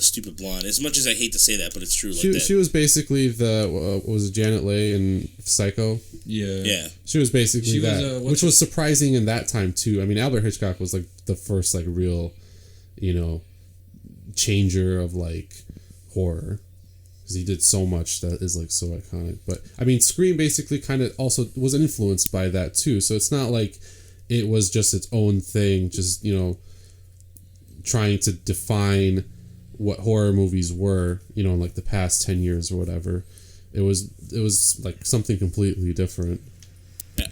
stupid blonde. As much as I hate to say that, but it's true. She was basically the was it Janet Leigh in Psycho? Yeah. She was basically that, was, which was surprising in that time too. I mean, Albert Hitchcock was like the first like real, changer of like horror because he did so much that is like so iconic. But I mean, Scream basically kind of also was influenced by that too. So it's not like it was just its own thing. Just trying to define what horror movies were, in like the past 10 years or whatever. It was like something completely different.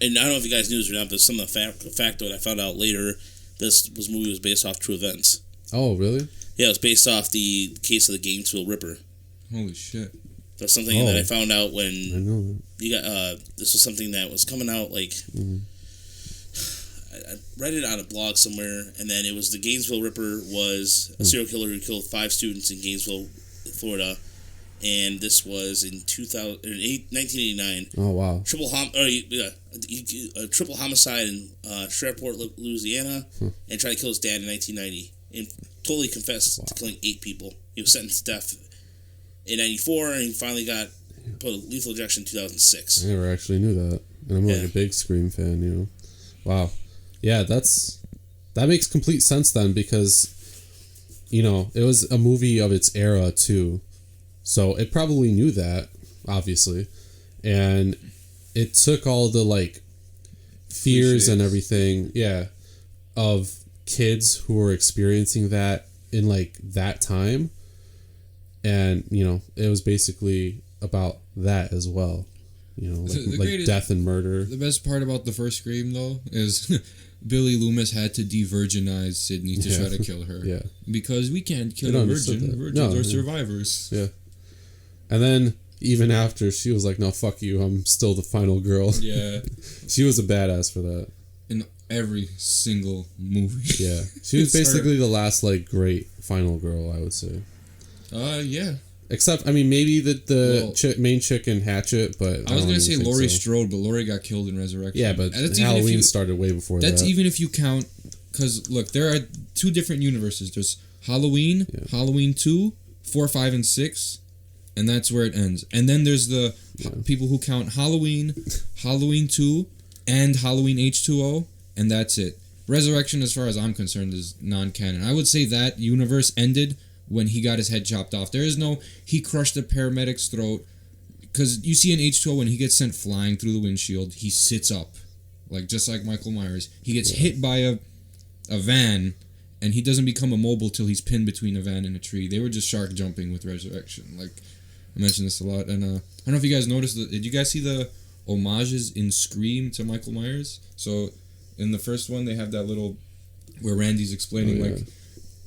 And I don't know if you guys knew this or not, but some of the fact that I found out later, this movie was based off true events. Oh, really? Yeah, it was based off the case of the Gainesville Ripper. Holy shit. That's something that I found out when I know that. You got this was something that was coming out like I read it on a blog somewhere, and then it was the Gainesville Ripper was a serial killer who killed 5 students in Gainesville, Florida, and this was in 1989. Oh wow! A triple homicide in Shreveport, Louisiana, and tried to kill his dad in 1990, and totally confessed to killing 8 people. He was sentenced to death in 94, and he finally got put a lethal injection in 2006. I never actually knew that, and I'm like a big Scream fan. Wow. Yeah, that makes complete sense then because, it was a movie of its era too. So it probably knew that, obviously. And it took all the like fears and everything, of kids who were experiencing that in like that time. And, it was basically about that as well. You know, The like greatest- death and murder. The best part about the first Scream, though, is Billy Loomis had to de-virginize Sydney to try to kill her. Yeah. Because we can't They kill don't a understand virgin. that. Virgins No, are yeah. survivors. Yeah. And then even after, she was like, "No, fuck you. I'm still the final girl." Yeah. She was a badass for that. In every single movie. Yeah. She was It's her. basically the last like great final girl, I would say. Yeah. Except, I mean, maybe the Well, main chick in Hatchet, but I was don't gonna even say think Laurie so. Strode, but Laurie got killed in Resurrection. Yeah, but And that's even if Halloween you- started way before that. That's even if you count, because look, there are two different universes. There's Halloween, Halloween 2, 4, 5, and 6, and that's where it ends. And then there's the people who count Halloween, Halloween 2, and Halloween H2O, and that's it. Resurrection, as far as I'm concerned, is non-canon. I would say that universe ended when he got his head chopped off. There is no, he crushed a paramedic's throat, because you see in H2O when he gets sent flying through the windshield, he sits up. Like, just like Michael Myers. He gets hit by a van, and he doesn't become immobile till he's pinned between a van and a tree. They were just shark jumping with Resurrection. Like, I mentioned this a lot. And I don't know if you guys noticed, did you guys see the homages in Scream to Michael Myers? So, in the first one, they have that little, where Randy's explaining, like,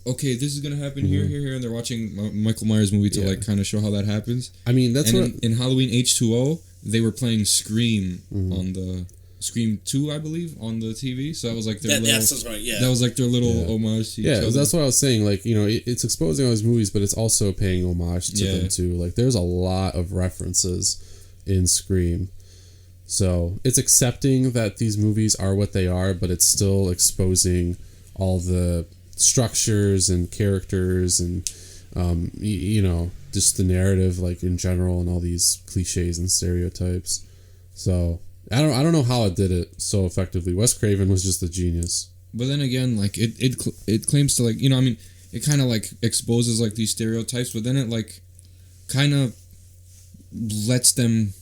okay, this is going to happen here, and they're watching Michael Myers movie to, like, kind of show how that happens. I mean, that's and what... in Halloween H2O, they were playing Scream on the... Scream 2, I believe, on the TV. So that was like their little... That sounds right, yeah. That was like their little homage to each other. that's what I was saying. Like, you know, it's exposing all these movies, but it's also paying homage to them, too. Like, there's a lot of references in Scream. So, it's accepting that these movies are what they are, but it's still exposing all the structures and characters and, you know, just the narrative, like, in general, and all these cliches and stereotypes. So... I don't know how it did it so effectively. Wes Craven was just a genius. But then again, like it claims to, like, you know, I mean, it kind of like exposes like these stereotypes, but then it like kind of lets them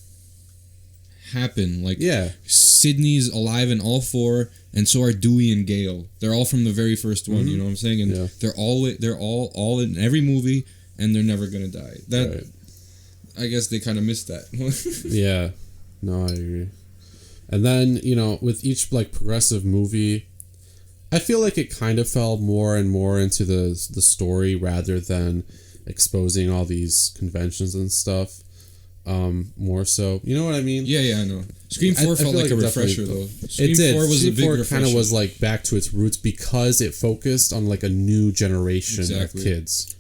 happen. Like, Sydney's alive in all four, and so are Dewey and Gale. They're all from the very first one. You know what I'm saying? And they're all in every movie, and they're never gonna die. That I guess they kind of missed that. Yeah, no, I agree. And then, you know, with each, like, progressive movie, I feel like it kind of fell more and more into the story rather than exposing all these conventions and stuff. More so. You know what I mean? Yeah, I know. Scream 4 felt like a refresher, though. Scream 4 was a big refresher. Kind of was, like, back to its roots because it focused on, like, a new generation of kids.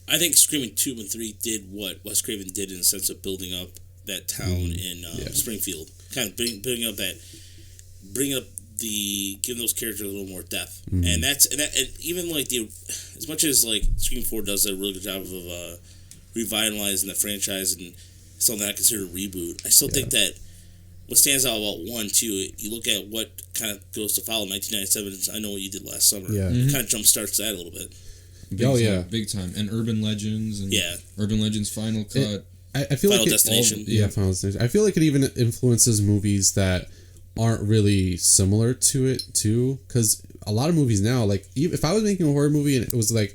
I think Screaming 2 and 3 did what Wes Craven did in the sense of building up that town in Springfield. Kind of bring up giving those characters a little more depth, and even like as much as like Scream 4 does a really good job of revitalizing the franchise and something that I consider a reboot, I still think that what stands out about 1, 2, you look at what kind of goes to follow 1997. I Know What You Did Last Summer. It kind of jumpstarts that a little bit. Big time, and Urban Legends, and Urban Legends Final Cut. I feel Final like Destination. Final Destination. I feel like it even influences movies that aren't really similar to it too, because a lot of movies now, like, if I was making a horror movie and it was like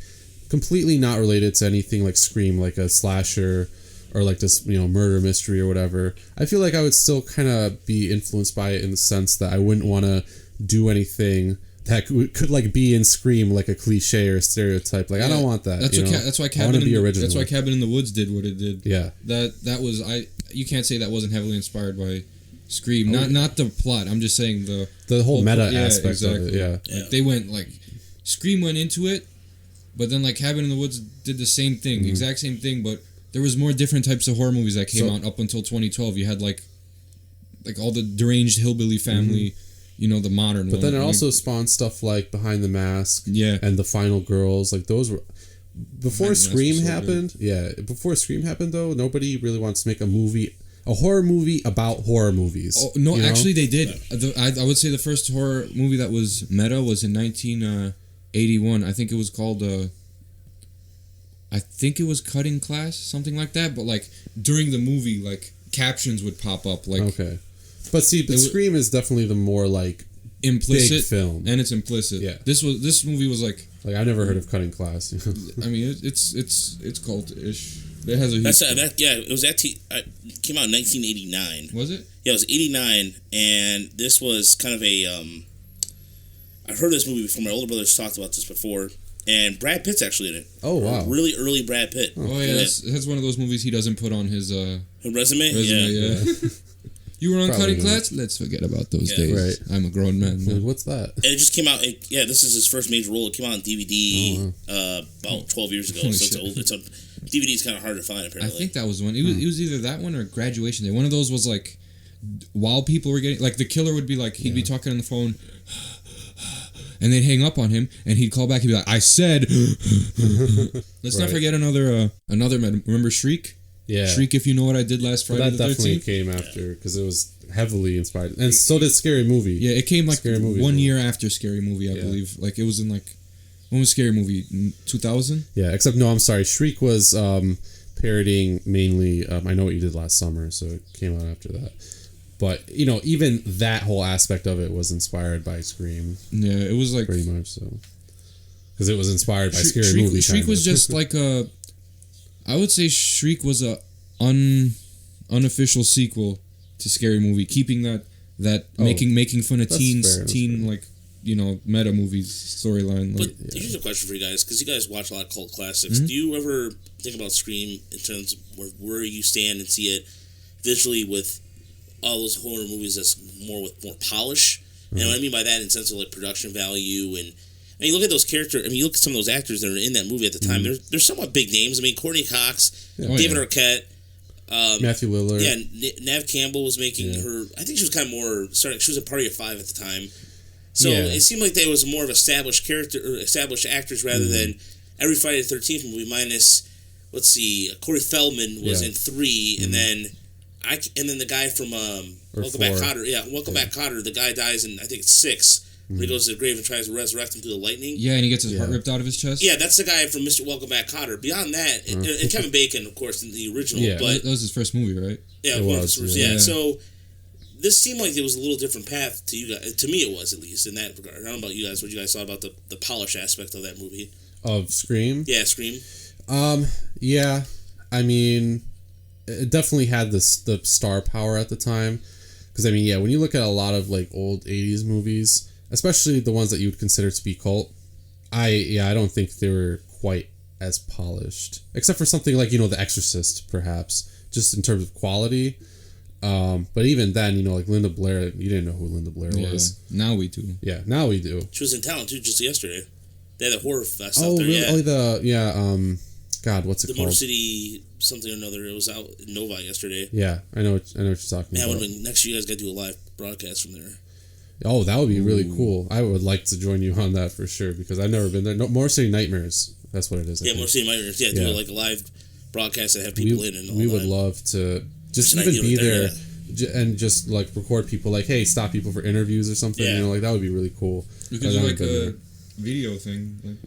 completely not related to anything like Scream, like a slasher or like this, you know, murder mystery or whatever, I feel like I would still kind of be influenced by it in the sense that I wouldn't want to do anything that could like be in Scream, like a cliche or a stereotype. Like, I don't want that. That's why Cabin in the Woods did what it did. Yeah, that was you can't say that wasn't heavily inspired by Scream. Not the plot. I'm just saying the whole meta aspect of it. Yeah, like, they went like Scream went into it, but then like Cabin in the Woods did the same thing, exact same thing, but there was more different types of horror movies that came out up until 2012. You had like all the deranged hillbilly family. You know, the modern one. But then it also spawned stuff like Behind the Mask and The Final Girls. Like, those were... Before Scream happened... Before Scream happened, though, nobody really wants to make a horror movie about horror movies. Oh, no, actually, they did. I would say the first horror movie that was meta was in 1981. I think it was called... I think it was Cutting Class, something like that. But, like, during the movie, like, captions would pop up. Like, okay. But see, Scream is definitely the more like implicit big film, and it's implicit. Yeah, this movie was like I never heard of Cutting Class. I mean, it's cult-ish. It has a huge. It was came out in 1989. Was it? Yeah, it was 89, and this was kind of a. I've heard this movie before. My older brothers talked about this before, and Brad Pitt's actually in it. Oh wow! Really early Brad Pitt. Oh yeah, that's one of those movies he doesn't put on his resume. Yeah. You were on Probably cutting not. class. Let's forget about those days. Right. I'm a grown man. Like, what's that? And it just came out. This is his first major role. It came out on DVD about 12 years ago. Holy So shit. it's DVD's kind of hard to find apparently. I think that was one. It was either that one or Graduation Day. One of those was like while people were getting like the killer would be like he'd be talking on the phone. And they'd hang up on him, and he'd call back. He'd be like, "I said." Let's not forget another remember Shriek? Yeah, Shriek. If you know what I did last Friday that the 13th. definitely came after because it was heavily inspired, and so did Scary Movie. Yeah, it came like Scary Movie 1 year after Scary Movie, I believe. Like it was in like when was Scary Movie 2000? Yeah, except no, I'm sorry. Shriek was parodying mainly. I Know What You Did Last Summer, so it came out after that. But even that whole aspect of it was inspired by Scream. Yeah, it was like pretty much so because it was inspired by Scary Shriek, Movie. Shriek was just like a. I would say Shriek was a unofficial sequel to Scary Movie, keeping that making fun of teen like meta movies storyline. But Like, here's a question for you guys, because you guys watch a lot of cult classics. Do you ever think about Scream in terms of where you stand and see it visually with all those horror movies that's with more polish? And what I mean by that in the sense of like production value and you look at those characters. I mean, you look at some of those actors that are in that movie at the time. They're somewhat big names. I mean, Courtney Cox, David Arquette, Matthew Lillard. Yeah, Neve Campbell was making her. I think she was kind of more starting. She was in Party of Five at the time, so it seemed like they was more of established established actors rather than every Friday the 13th movie minus. Let's see, Corey Feldman was in 3, and then the guy from Welcome Back Kotter. Yeah, Welcome Back Kotter. The guy dies in I think it's 6. When he goes to the grave and tries to resurrect him through the lightning. yeah, and he gets his heart ripped out of his chest. Yeah, that's the guy from Mr. Welcome Back Kotter. Beyond that, and Kevin Bacon, of course, in the original. Yeah. But That was his first movie, right? yeah, It was, yeah. So this seemed like there was a little different path to you guys. To me, it was at least in that regard. I don't know about you guys. What you guys thought about the polish aspect of that movie? Of Scream. Yeah, Scream. Yeah. I mean, it definitely had the star power at the time. Because I mean, yeah, when you look at a lot of like old 80s movies, especially the ones that you would consider to be cult, I don't think they were quite as polished, except for something like The Exorcist, perhaps, just in terms of quality. But even then, like Linda Blair, you didn't know who Linda Blair was. Now we do. Yeah, now we do. She was in town too just yesterday. They had a horror fest Oh, out there. really? Yeah. God, what's it The called? Motor City something or another. It was out in Novi yesterday. Yeah, I know what you're talking Yeah, about. next year you guys got to do a live broadcast from there. Oh, that would be really cool. I would like to join you on that for sure because I've never been there. No, Motor City Nightmares. That's what it is. Motor City Nightmares. Yeah, do like a live broadcast and have people in. And we would love to just There's an even idea be right there and just like record people. Like, hey, stop people for interviews or something. Yeah. Like that would be really cool. We could do like a video thing. Like,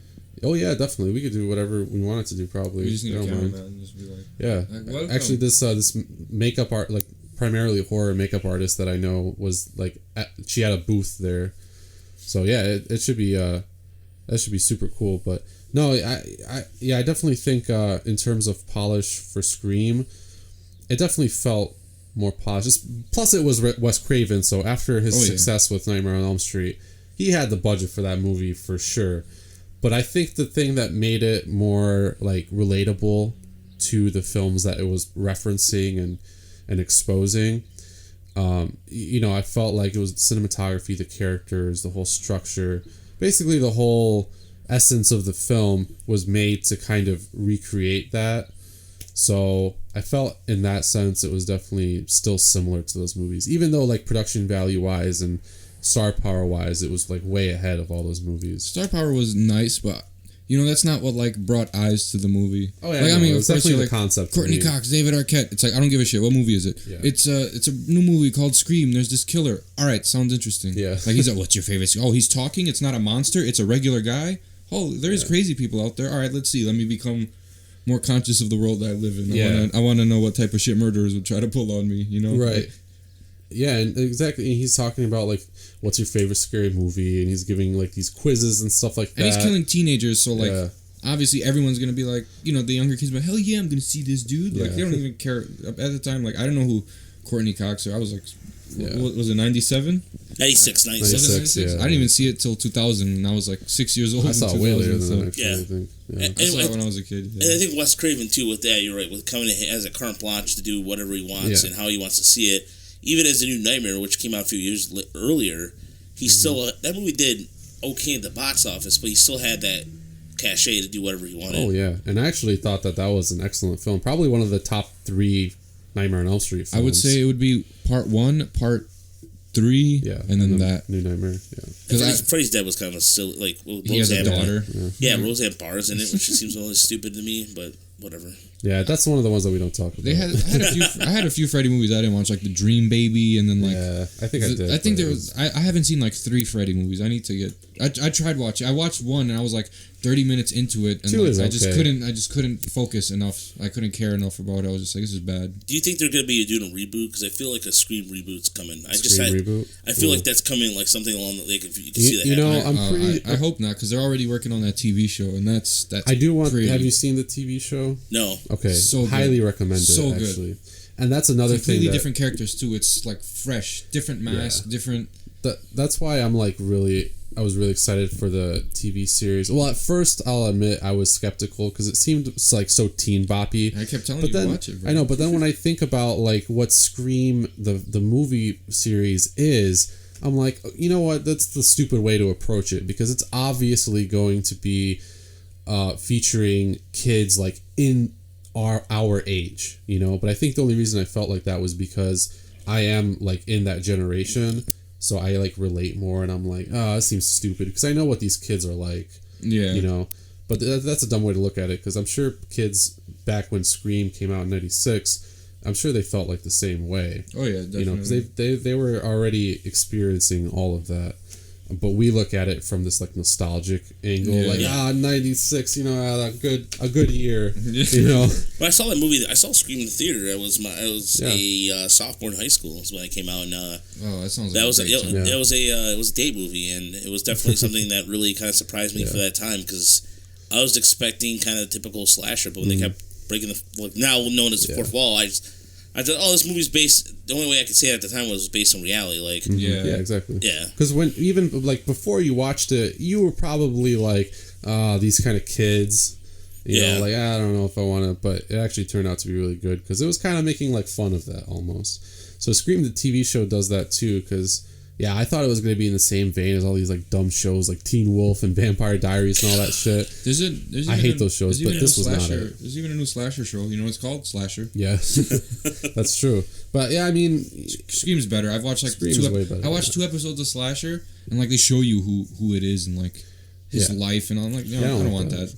oh yeah, definitely. We could do whatever we wanted to do. Probably. we just need I a don't mind. cameraman and just be like, Yeah, welcome. actually, this makeup art, like primarily horror makeup artist that I know was like she had a booth there, so yeah, it should be that should be super cool. But no, I definitely think in terms of polish for Scream, it definitely felt more polished. Plus, it was Wes Craven, so after his success with Nightmare on Elm Street, he had the budget for that movie for sure. But I think the thing that made it more like relatable to the films that it was referencing and exposing, I felt like it was the cinematography, the characters, the whole structure, basically the whole essence of the film was made to kind of recreate that. So I felt in that sense it was definitely still similar to those movies, even though like production value wise and star power wise, it was like way ahead of all those movies. star power was nice, but that's not what like brought eyes to the movie. Oh yeah, like, no, I mean, it's of course, definitely the like, concept. Courtney Cox, David Arquette. It's like I don't give a shit. What movie is it? Yeah. It's a new movie called Scream. There's this killer. All right, sounds interesting. Yeah. Like he's like, what's your favorite? Oh, he's talking. It's not a monster. It's a regular guy. Oh, there's crazy people out there. All right, let's see. Let me become more conscious of the world I live in. I want to know what type of shit murderers would try to pull on me. Right. Like, yeah, and exactly. And he's talking about like, what's your favorite scary movie, and he's giving like these quizzes and stuff like that. And he's killing teenagers, so like, obviously everyone's gonna be like, you know, the younger kids, but hell yeah, I'm gonna see this dude. Like they don't even care at the time. Like I don't know who Courtney Cox. I was like, what was it 97? 96. 96, yeah. I didn't even see it till 2000, and I was like 6 years old. I saw it way later than that, actually. Yeah. I think. Yeah. And I saw it when I was a kid. And I think Wes Craven too with that. You're right, with coming in as a carte blanche to do whatever he wants and how he wants to see it. Even as the New Nightmare, which came out a few years earlier, he still that movie did okay at the box office, but he still had that cachet to do whatever he wanted. Oh yeah, and I actually thought that was an excellent film. Probably one of the top 3 Nightmare on Elm Street films. I would say it would be part 1, part 3, and then that New Nightmare. Yeah, because Freddy's Dead was kind of a silly. Like he has a daughter. Yeah, Roseanne Barr's in it, which just seems a little stupid to me, but whatever. Yeah, that's one of the ones that we don't talk about. I had a few Freddy movies I didn't watch, like the Dream Baby, and then like I think I did. I think there was. I haven't seen like 3 Freddy movies. I need to get. I tried watching. I watched one and I was like 30 minutes into it, and like, I just couldn't focus enough. I couldn't care enough about it. I was just like, this is bad. Do you think they're gonna be doing a reboot? Because I feel like a Scream reboot's coming. Reboot? I feel like that's coming, like something along the like if you can see that. You know, I hope not, because they're already working on that TV show, and that's. I do want. Have you seen the TV show? No. Okay. So highly recommend it. So actually. Good. And that's another completely thing. Different characters too. It's like fresh, different mask, different. That's why I'm like I was really excited for the TV series. Well, at first, I'll admit I was skeptical because it seemed like so teen boppy. I kept telling you to watch it. Bro. I know, but then when I think about like what Scream the movie series is, I'm like, you know what? That's the stupid way to approach it because it's obviously going to be featuring kids like in our age, you know. But I think the only reason I felt like that was because I am like in that generation. So I like relate more, and I'm like, it seems stupid because I know what these kids are like. Yeah, you know. But that's a dumb way to look at it because I'm sure kids back when Scream came out in '96, I'm sure they felt like the same way. Oh yeah, definitely. You know, because they were already experiencing all of that. But we look at it from this like nostalgic angle, like 96, you know, a good year, you know. When I saw that movie, I saw Scream in the theater. I was a sophomore in high school. Is when I came out, and that sounds. It was a date movie, and it was definitely something that really kind of surprised me for that time because I was expecting kind of typical slasher, but when they kept breaking now known as the fourth wall, I thought, this movie's based. The only way I could say it at the time was based on reality. Like, yeah, exactly. Yeah, because when even like before you watched it, you were probably like, these kind of kids. You know, like I don't know if I want to, but it actually turned out to be really good because it was kind of making like fun of that almost. So Scream the TV show does that too because. Yeah, I thought it was going to be in the same vein as all these like dumb shows like Teen Wolf and Vampire Diaries and all that shit. I hate those shows, but this was not it. There's even a new slasher show. You know what it's called? Slasher. Yeah, that's true. But yeah, I mean, Scream's better. I've watched like way better. I watched 2 episodes of Slasher, and like they show you who it is and like his life, and I'm like, no, I don't want that.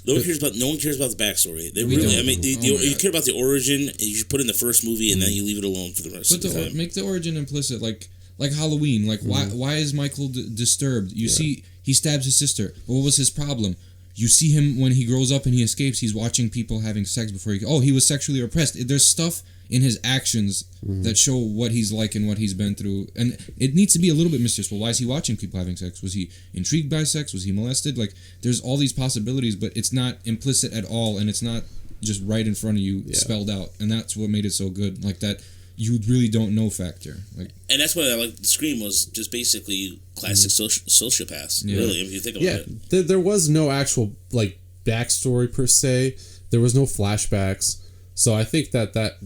No one cares about the backstory. They really, I mean, you care about the origin, and you should put in the first movie, and then you leave it alone for the rest of the time. Make the origin implicit, like Halloween. Like why is Michael disturbed? You see, he stabs his sister. But what was his problem? You see him when he grows up and he escapes. He's watching people having sex before he was sexually repressed. There's stuff in his actions that show what he's like and what he's been through, and it needs to be a little bit mysterious. Well, why is he watching people having sex? Was he intrigued by sex? Was he molested? Like, there's all these possibilities, but it's not implicit at all, and it's not just right in front of you spelled out, and that's what made it so good. Like that. You really don't know factor, and that's why I like the Scream was just basically classic sociopaths. Really, if you think about it, there was no actual like backstory per se. There was no flashbacks, so I think that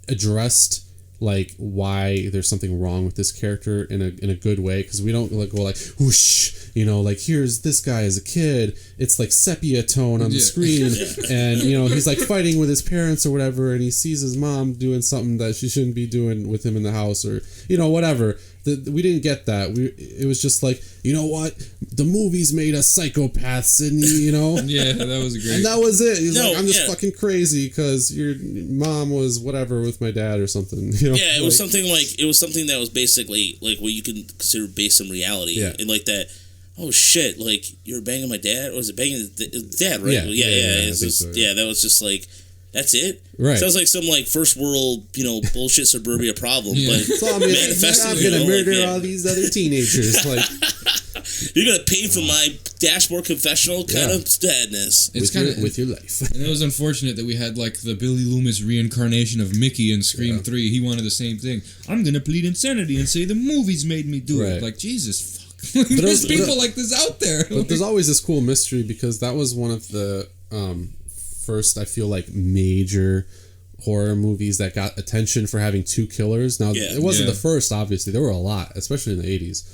addressed like why there's something wrong with this character in a good way because we don't like go like whoosh, you know, like here's this guy as a kid. It's like sepia tone on the screen, and you know he's like fighting with his parents or whatever, and he sees his mom doing something that she shouldn't be doing with him in the house or you know whatever. We didn't get that. It was just like, you know what, the movies made us psychopaths, and you know, that was great. And that was it. He's like, I'm just fucking crazy because your mom was whatever with my dad or something. You know? Yeah, it was something that was basically like what you can consider based on reality, and like that. Oh shit! Like you were banging my dad, or was it banging his dad? Right? Yeah. That was just like. That's it? Right. Sounds like some like first world, you know, bullshit suburbia problem. But so I'm going to murder all these other teenagers. Like, You're gonna pay for my dashboard confessional kind of sadness. It's kind of with your life. And it was unfortunate that we had like the Billy Loomis reincarnation of Mickey in Scream 3. He wanted the same thing. I'm gonna plead insanity and say the movies made me do it. Like, Jesus, fuck. There's people like this out there. But there's always this cool mystery because that was one of the first, I feel like, major horror movies that got attention for having two killers. Now, it wasn't the first, obviously. There were a lot, especially in the 80s.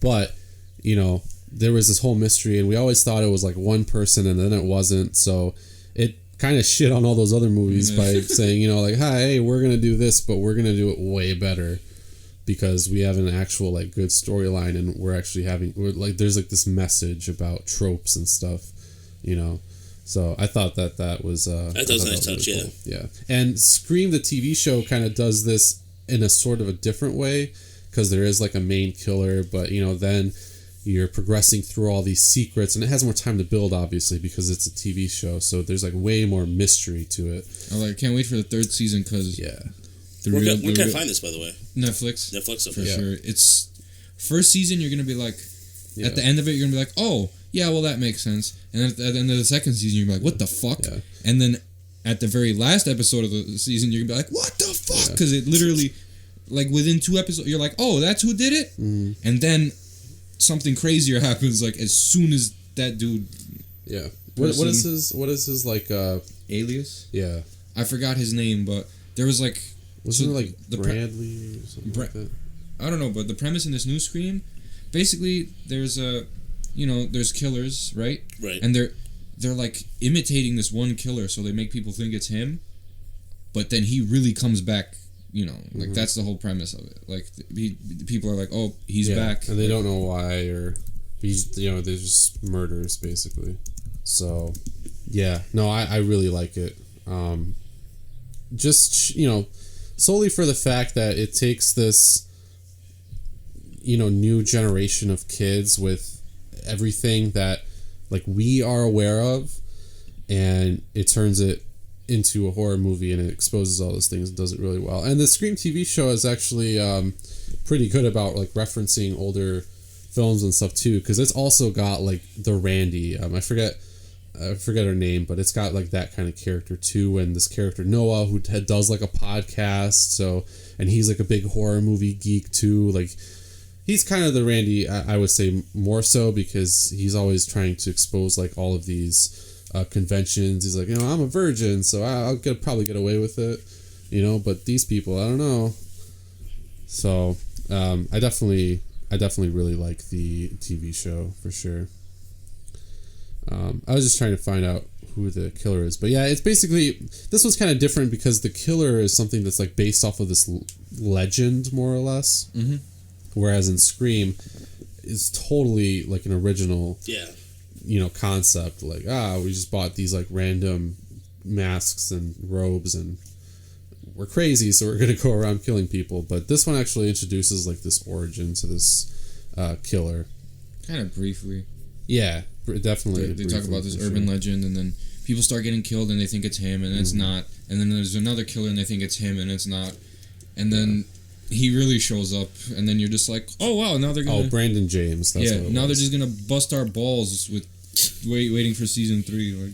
But, you know, there was this whole mystery, and we always thought it was like one person, and then it wasn't. So it kind of shit on all those other movies by saying, you know, like, hey, we're going to do this, but we're going to do it way better because we have an actual, like, good storyline, and we're actually there's, like, this message about tropes and stuff, you know. So I thought that was that was a nice touch, really cool. Yeah. And Scream the TV show kind of does this in a sort of a different way because there is like a main killer, but you know then you're progressing through all these secrets, and it has more time to build, obviously, because it's a TV show. So there's like way more mystery to it. I can't wait for the third season because where can I find this, by the way? Netflix for sure. It's first season. You're gonna be like at the end of it, you're gonna be like, oh. Yeah, well, that makes sense. And then at the end of the second season, you're going to be like, what the fuck? Yeah. And then at the very last episode of the season, you're going to be like, what the fuck? Because it literally, like, within 2 episodes, you're like, oh, that's who did it? Mm. And then something crazier happens, like, as soon as that dude... Yeah. What is his, like, alias? Yeah. I forgot his name, but there was, like... Wasn't it, like, Bradley or something like that? I don't know, but the premise in this new Scream, basically, there's a... You know, there's killers, right? Right. And they're like imitating this one killer, so they make people think it's him. But then he really comes back. You know, like that's the whole premise of it. Like people are like, "Oh, he's back," and they don't know why, or he's there's just murders basically. So, yeah, no, I really like it. Just solely for the fact that it takes this new generation of kids with everything that like we are aware of, and it turns it into a horror movie, and it exposes all those things and does it really well. And the Scream TV show is actually pretty good about like referencing older films and stuff too, because it's also got like the Randy, I forget her name, but it's got like that kind of character too, and this character Noah who does like a podcast, and he's like a big horror movie geek too. Like he's kind of the Randy, I would say, more so, because he's always trying to expose like all of these conventions. He's like, I'm a virgin, so I'll probably get away with it, but these people, I don't know. So I definitely really like the TV show for sure. I was just trying to find out who the killer is, but yeah, it's basically, this one's kind of different because the killer is something that's like based off of this legend, more or less. Mm-hmm. Whereas in Scream, it's totally like an original, concept. Like, we just bought these like random masks and robes, and we're crazy, so we're gonna go around killing people. But this one actually introduces like this origin to this killer. Kind of briefly. Yeah, definitely. They talk about this urban legend, and then people start getting killed, and they think it's him, and it's not. And then there's another killer, and they think it's him, and it's not. And then. He really shows up, and then you're just like, oh wow, now they're gonna... Oh, Brandon James. That's what it now was. they're just gonna bust our balls with waiting for season 3. Like.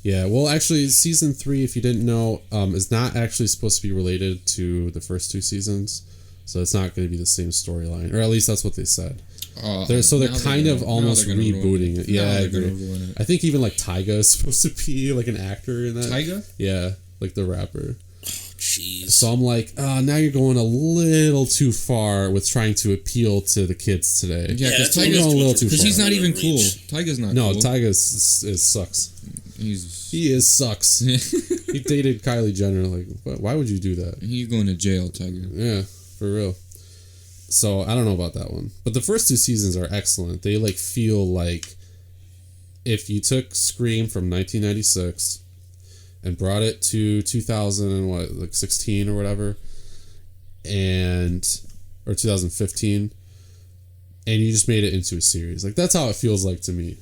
Yeah, well, actually, season 3, if you didn't know, is not actually supposed to be related to the first 2 seasons, so it's not going to be the same storyline, or at least that's what they said. They're kind of almost rebooting it. Yeah, I agree. I think even like Tyga is supposed to be like an actor in that. Tyga? Yeah, like the rapper. Jeez. So I'm like, now you're going a little too far with trying to appeal to the kids today. Yeah, because Tyga's going a little too far. Because he's not even cool. Tyga's not cool. No, Tyga sucks. He sucks. He dated Kylie Jenner. Like, why would you do that? He's going to jail, Tyga. Yeah, for real. So I don't know about that one. But the first 2 seasons are excellent. They like feel like if you took Scream from 1996... and brought it to 2016 or whatever, or 2015, and you just made it into a series. Like that's how it feels like to me.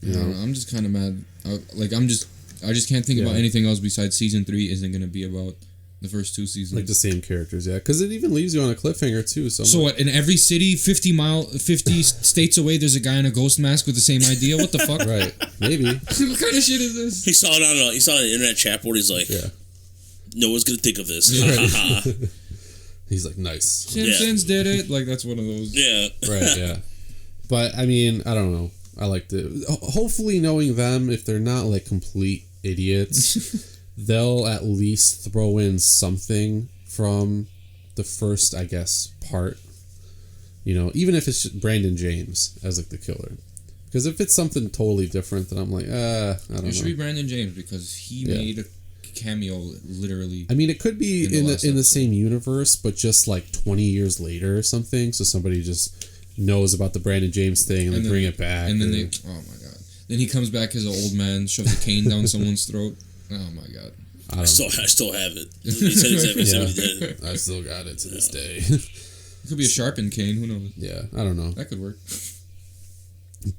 You know? I'm just kind of mad. I just can't think about anything else besides season 3 isn't going to be about The first 2 seasons. Like the same characters, yeah. Because it even leaves you on a cliffhanger, too. So what, in every city, 50 states away, there's a guy in a ghost mask with the same idea? What the fuck? Right. Maybe. What kind of shit is this? He saw it on the internet chat board. He's like, Yeah. no one's going to think of this. He's like, nice. Simpsons did it. Like, that's one of those. Yeah. Right, yeah. But, I mean, I don't know. I liked it. Hopefully knowing them, if they're not, like, complete idiots, they'll at least throw in something from the first, I guess, part. You know, even if it's just Brandon James as, like, the killer. Because if it's something totally different, then I'm like, I don't know. It should be Brandon James because he made a cameo, literally. I mean, it could be in the same universe, but just like 20 years later or something. So somebody just knows about the Brandon James thing and, they bring it back. And then oh my god. Then he comes back as an old man, shoves a cane down someone's throat. Oh my god. I still have it. He said exactly he did. I still got it to this day. It could be a sharpened cane, who knows? Yeah, I don't know. That could work.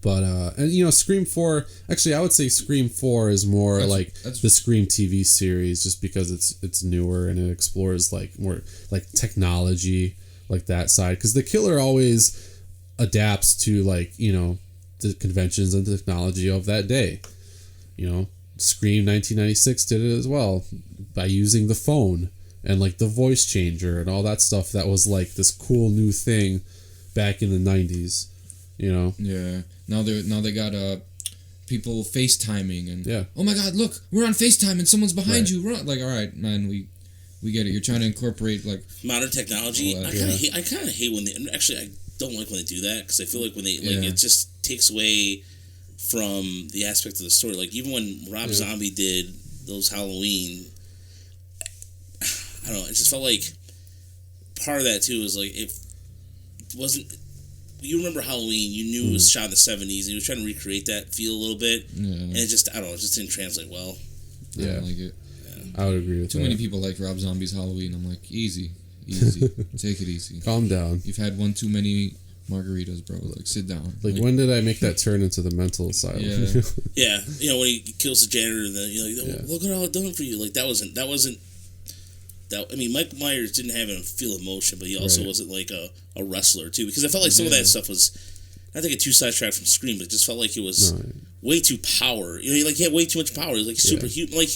But, and you know, Scream 4, actually I would say Scream 4 is more the Scream TV series just because it's newer and it explores like more like technology, like that side. Because the killer always adapts to like, you know, the conventions and technology of that day. You know, Scream 1996 did it as well by using the phone and like the voice changer and all that stuff that was like this cool new thing back in the 90s. You know? Yeah. Now they got people FaceTiming and oh my god, look, we're on FaceTime and someone's behind you. Run. Like, all right, man, we get it. You're trying to incorporate like modern technology. I kind of hate when they actually I don't like when they do that because I feel like when they it just takes away from the aspect of the story. Like even when Rob Zombie did those Halloween, I don't know. It just felt like part of that too is like if it wasn't. You remember Halloween, you knew it was shot in the 70s, and he was trying to recreate that feel a little bit, and it just, I don't know, it just didn't translate well. I don't like it. I would agree with Too that. many people like Rob Zombie's Halloween. I'm like, easy. Take it easy. Calm down. You've had one too many margaritas, bro. Like, sit down. Like when did I make that turn into the mental asylum? Yeah. Yeah, you know, when he kills the janitor, and then, you know, look at all I've done for you. Like, that wasn't, I mean, Mike Myers didn't have him feel emotion, but he also wasn't like a wrestler too, because I felt like some of that stuff was, I think, a too sidetracked from Scream, but it just felt like it was way too power. You know, he had way too much power. He was like superhuman. Like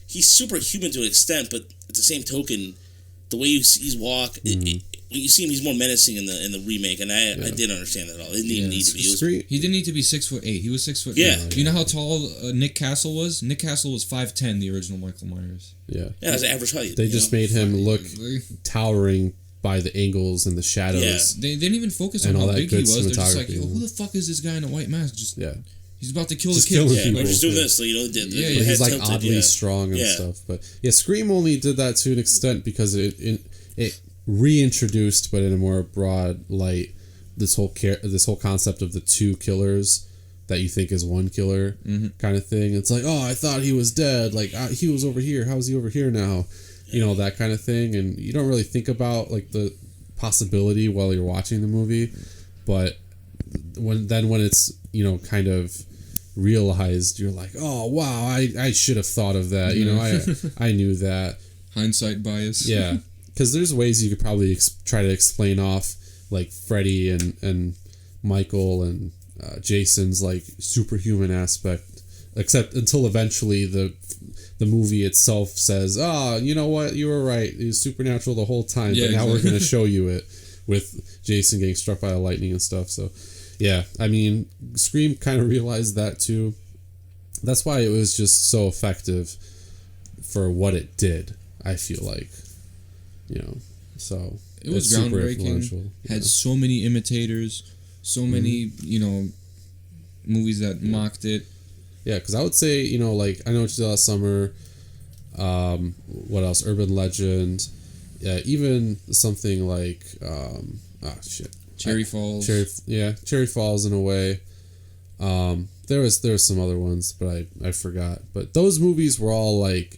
he's superhuman to an extent, but at the same token, the way he's walk, when you see him, he's more menacing in the remake, and I didn't understand that at all. It didn't even need to be. He didn't need to be 6'8". He was 6'8". Yeah. You know how tall Nick Castle was? Nick Castle was 5'10", the original Michael Myers. Yeah. Yeah, that's average height. They just made him look towering by the angles and the shadows. Yeah. They didn't even focus on how big he was. They're just like, yo, who the fuck is this guy in a white mask? He's about to kill the kids. Yeah, we're just doing this. So, you know, he's like oddly strong and stuff. But yeah, Scream only did that to an extent because it reintroduced, but in a more broad light, this whole concept of the two killers that you think is one killer kind of thing. It's like, oh, I thought he was dead. Like he was over here. How is he over here now? You know, that kind of thing. And you don't really think about like the possibility while you're watching the movie, but when it's, you know, kind of realized, you're like, oh wow, I should have thought of that. You know, I knew that. Hindsight bias. Yeah. Because there's ways you could probably try to explain off like Freddy and Michael and Jason's like superhuman aspect, except until eventually the movie itself says, you know what, you were right, it was supernatural the whole time, but now we're going to show you it with Jason getting struck by the lightning and stuff. So yeah, I mean, Scream kind of realized that too. That's why it was just so effective for what it did, I feel like. You know, so it was groundbreaking. Had so many imitators, so many, you know, movies that mocked it. Yeah, because I would say, you know, like I Know What You Did Last Summer. What else? Urban Legend. Yeah, even something like Cherry Falls. Cherry Falls in a way. There was some other ones, but I forgot. But those movies were all like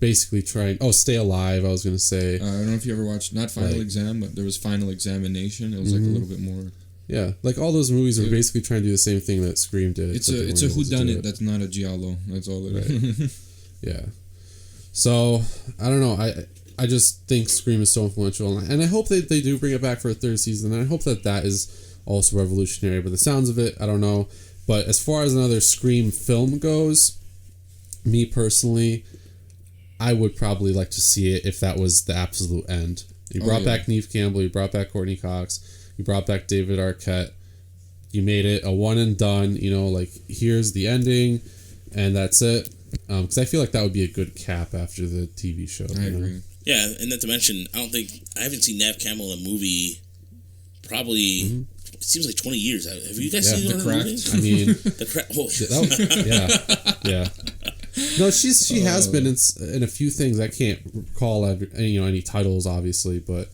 basically trying. Oh, Stay Alive, I was gonna say. I don't know if you ever watched, not Final Exam, but there was Final Examination. It was like a little bit more. Yeah, like all those movies are basically trying to do the same thing that Scream did. It's a whodunit that's not a giallo. That's all it is. Yeah. So I don't know. I just think Scream is so influential, and I hope that they do bring it back for a third season, and I hope that is also revolutionary. But the sounds of it, I don't know. But as far as another Scream film goes, me personally, I would probably like to see it if that was the absolute end. You brought back Neve Campbell, you brought back Courtney Cox, you brought back David Arquette. You made it a one and done, like here's the ending, and that's it. Because I feel like that would be a good cap after the TV show. I agree. Yeah, and not to mention, I haven't seen Neve Campbell in a movie probably, it seems like 20 years. Have you guys seen The Craft? I mean, The Craft. Oh, yeah. No, she has been in a few things. I can't recall any titles, obviously, but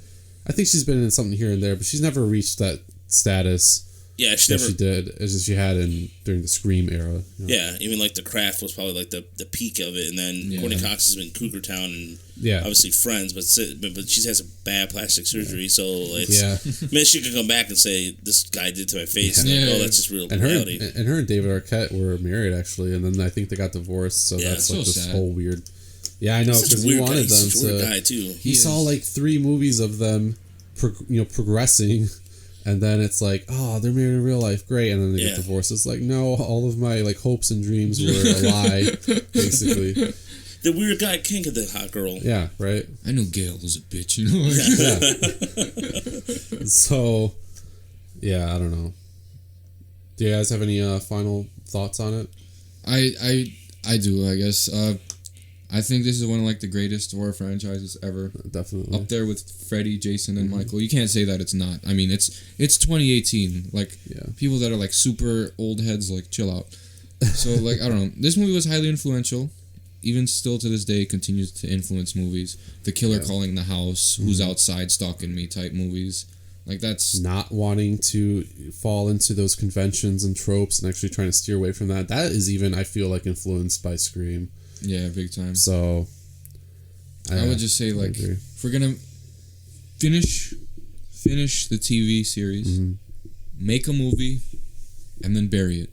I think she's been in something here and there. But she's never reached that status. Yeah, she did as she had during the Scream era. Yeah, even like The Craft was probably like the peak of it, and then Courtney Cox has been Cougar Town and obviously Friends, but she has a bad plastic surgery, so it's, I mean, she could come back and say this guy did to my face, that's just real reality. And her and David Arquette were married actually, and then I think they got divorced, so that's like this sad. Whole weird. Yeah, I know because he wanted them to. Guy too. He saw like 3 movies of them, progressing. And then it's like, oh, they're married in real life, great. And then they get divorced. It's like, no, all of my hopes and dreams were a lie, basically. The weird guy kink of the hot girl. Yeah, right. I knew Gail was a bitch, Yeah. So, yeah, I don't know. Do you guys have any final thoughts on it? I do, I guess. I think this is one of the greatest horror franchises ever. Definitely. Up there with Freddy, Jason, and Michael. You can't say that it's not. I mean, it's 2018. People that are super old heads, chill out. So, I don't know. This movie was highly influential. Even still to this day, continues to influence movies. The Killer Calling the House, Who's Outside Stalking Me type movies. That's... Not wanting to fall into those conventions and tropes and actually trying to steer away from that. That is even, I feel influenced by Scream. Yeah, big time. So, I would just say, if we're gonna finish the TV series, make a movie, and then bury it.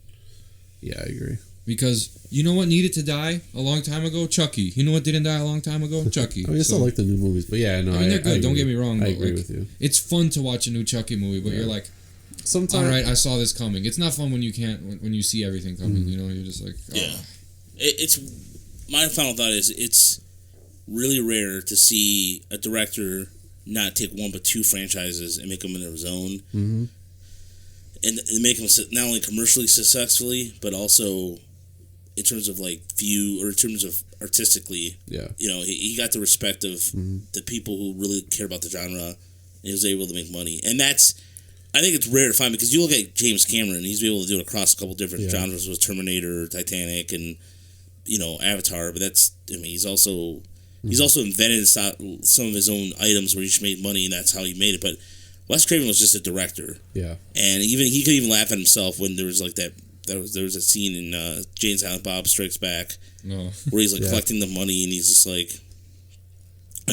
Yeah, I agree. Because you know what needed to die a long time ago? Chucky. You know what didn't die a long time ago? Chucky. I still like the new movies, but yeah, no, they're good. Don't get me wrong. I agree with you. It's fun to watch a new Chucky movie, but you're sometimes. All right, I saw this coming. It's not fun when you you see everything coming. You're just oh. Yeah. It's. My final thought is it's really rare to see a director not take one but 2 franchises and make them into his own, and make them not only commercially successfully but also in terms of view or in terms of artistically. Yeah, he got the respect of the people who really care about the genre, and he was able to make money, and that's. I think it's rare to find because you look at James Cameron, he's able to do it across a couple different genres with Terminator, Titanic, and Avatar, but he's also invented some of his own items where he just made money, and that's how he made it. But Wes Craven was just a director, and he could even laugh at himself when there was there was a scene in Jay and Silent Bob Strikes Back, where he's collecting the money, and he's just I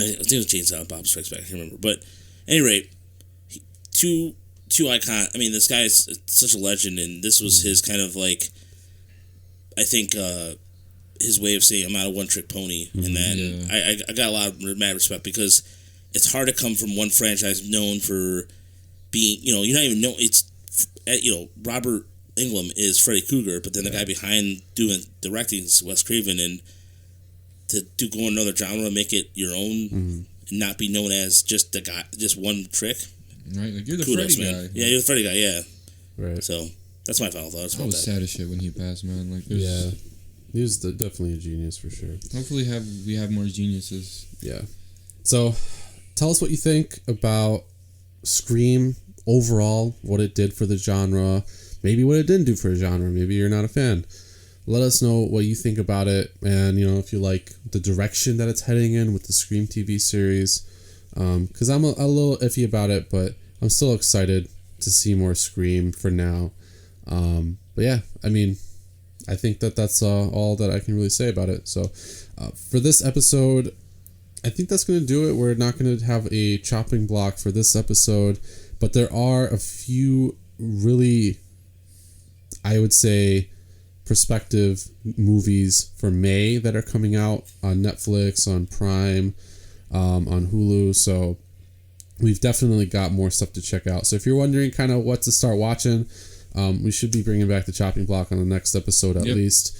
think it was Jay and Silent Bob Strikes Back, I can't remember, but at any rate, two icon. I mean, this guy is such a legend, and this was his kind of I think. His way of saying I'm not a one-trick pony, and then I got a lot of mad respect because it's hard to come from one franchise known for being, you're not even know it's, Robert Englund is Freddy Krueger, but then the guy behind directing is Wes Craven, and to go another genre, make it your own, and not be known as just the guy, just one trick. Right, you're the Freddy guy. Yeah, you're the Freddy guy. Yeah, right. So that's my final thoughts. I was sad as shit when he passed, man. He was definitely a genius for sure. Hopefully we have more geniuses. Yeah. So, tell us what you think about Scream overall, what it did for the genre, maybe what it didn't do for the genre. Maybe you're not a fan. Let us know what you think about it, and if you like the direction that it's heading in with the Scream TV series. Because I'm a little iffy about it, but I'm still excited to see more Scream for now. But yeah, I mean, I think that's all that I can really say about it. So for this episode, I think that's going to do it. We're not going to have a chopping block for this episode, but there are a few really, I would say, prospective movies for May that are coming out on Netflix, on Prime. on Hulu. So we've definitely got more stuff to check out. So if you're wondering kind of what to start watching, we should be bringing back the chopping block on the next episode at least.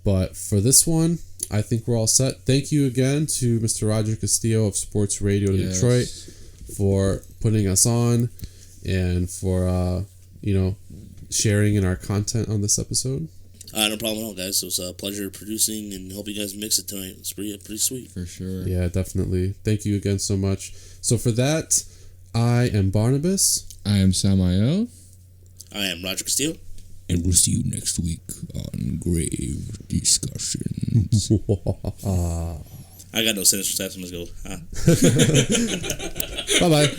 But for this one, I think we're all set. Thank you again to Mr. Roger Castillo of Sports Radio Detroit for putting us on and for, sharing in our content on this episode. No problem at all, guys. It was a pleasure producing, and hope you guys mix it tonight. It's pretty sweet. For sure. Yeah, definitely. Thank you again so much. So for that, I am Barnabas. I am Samael. I am Roger Castillo. And we'll see you next week on Grave Discussions. I got no sinister stats. Let's go. Bye-bye.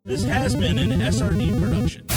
This has been an SRD production.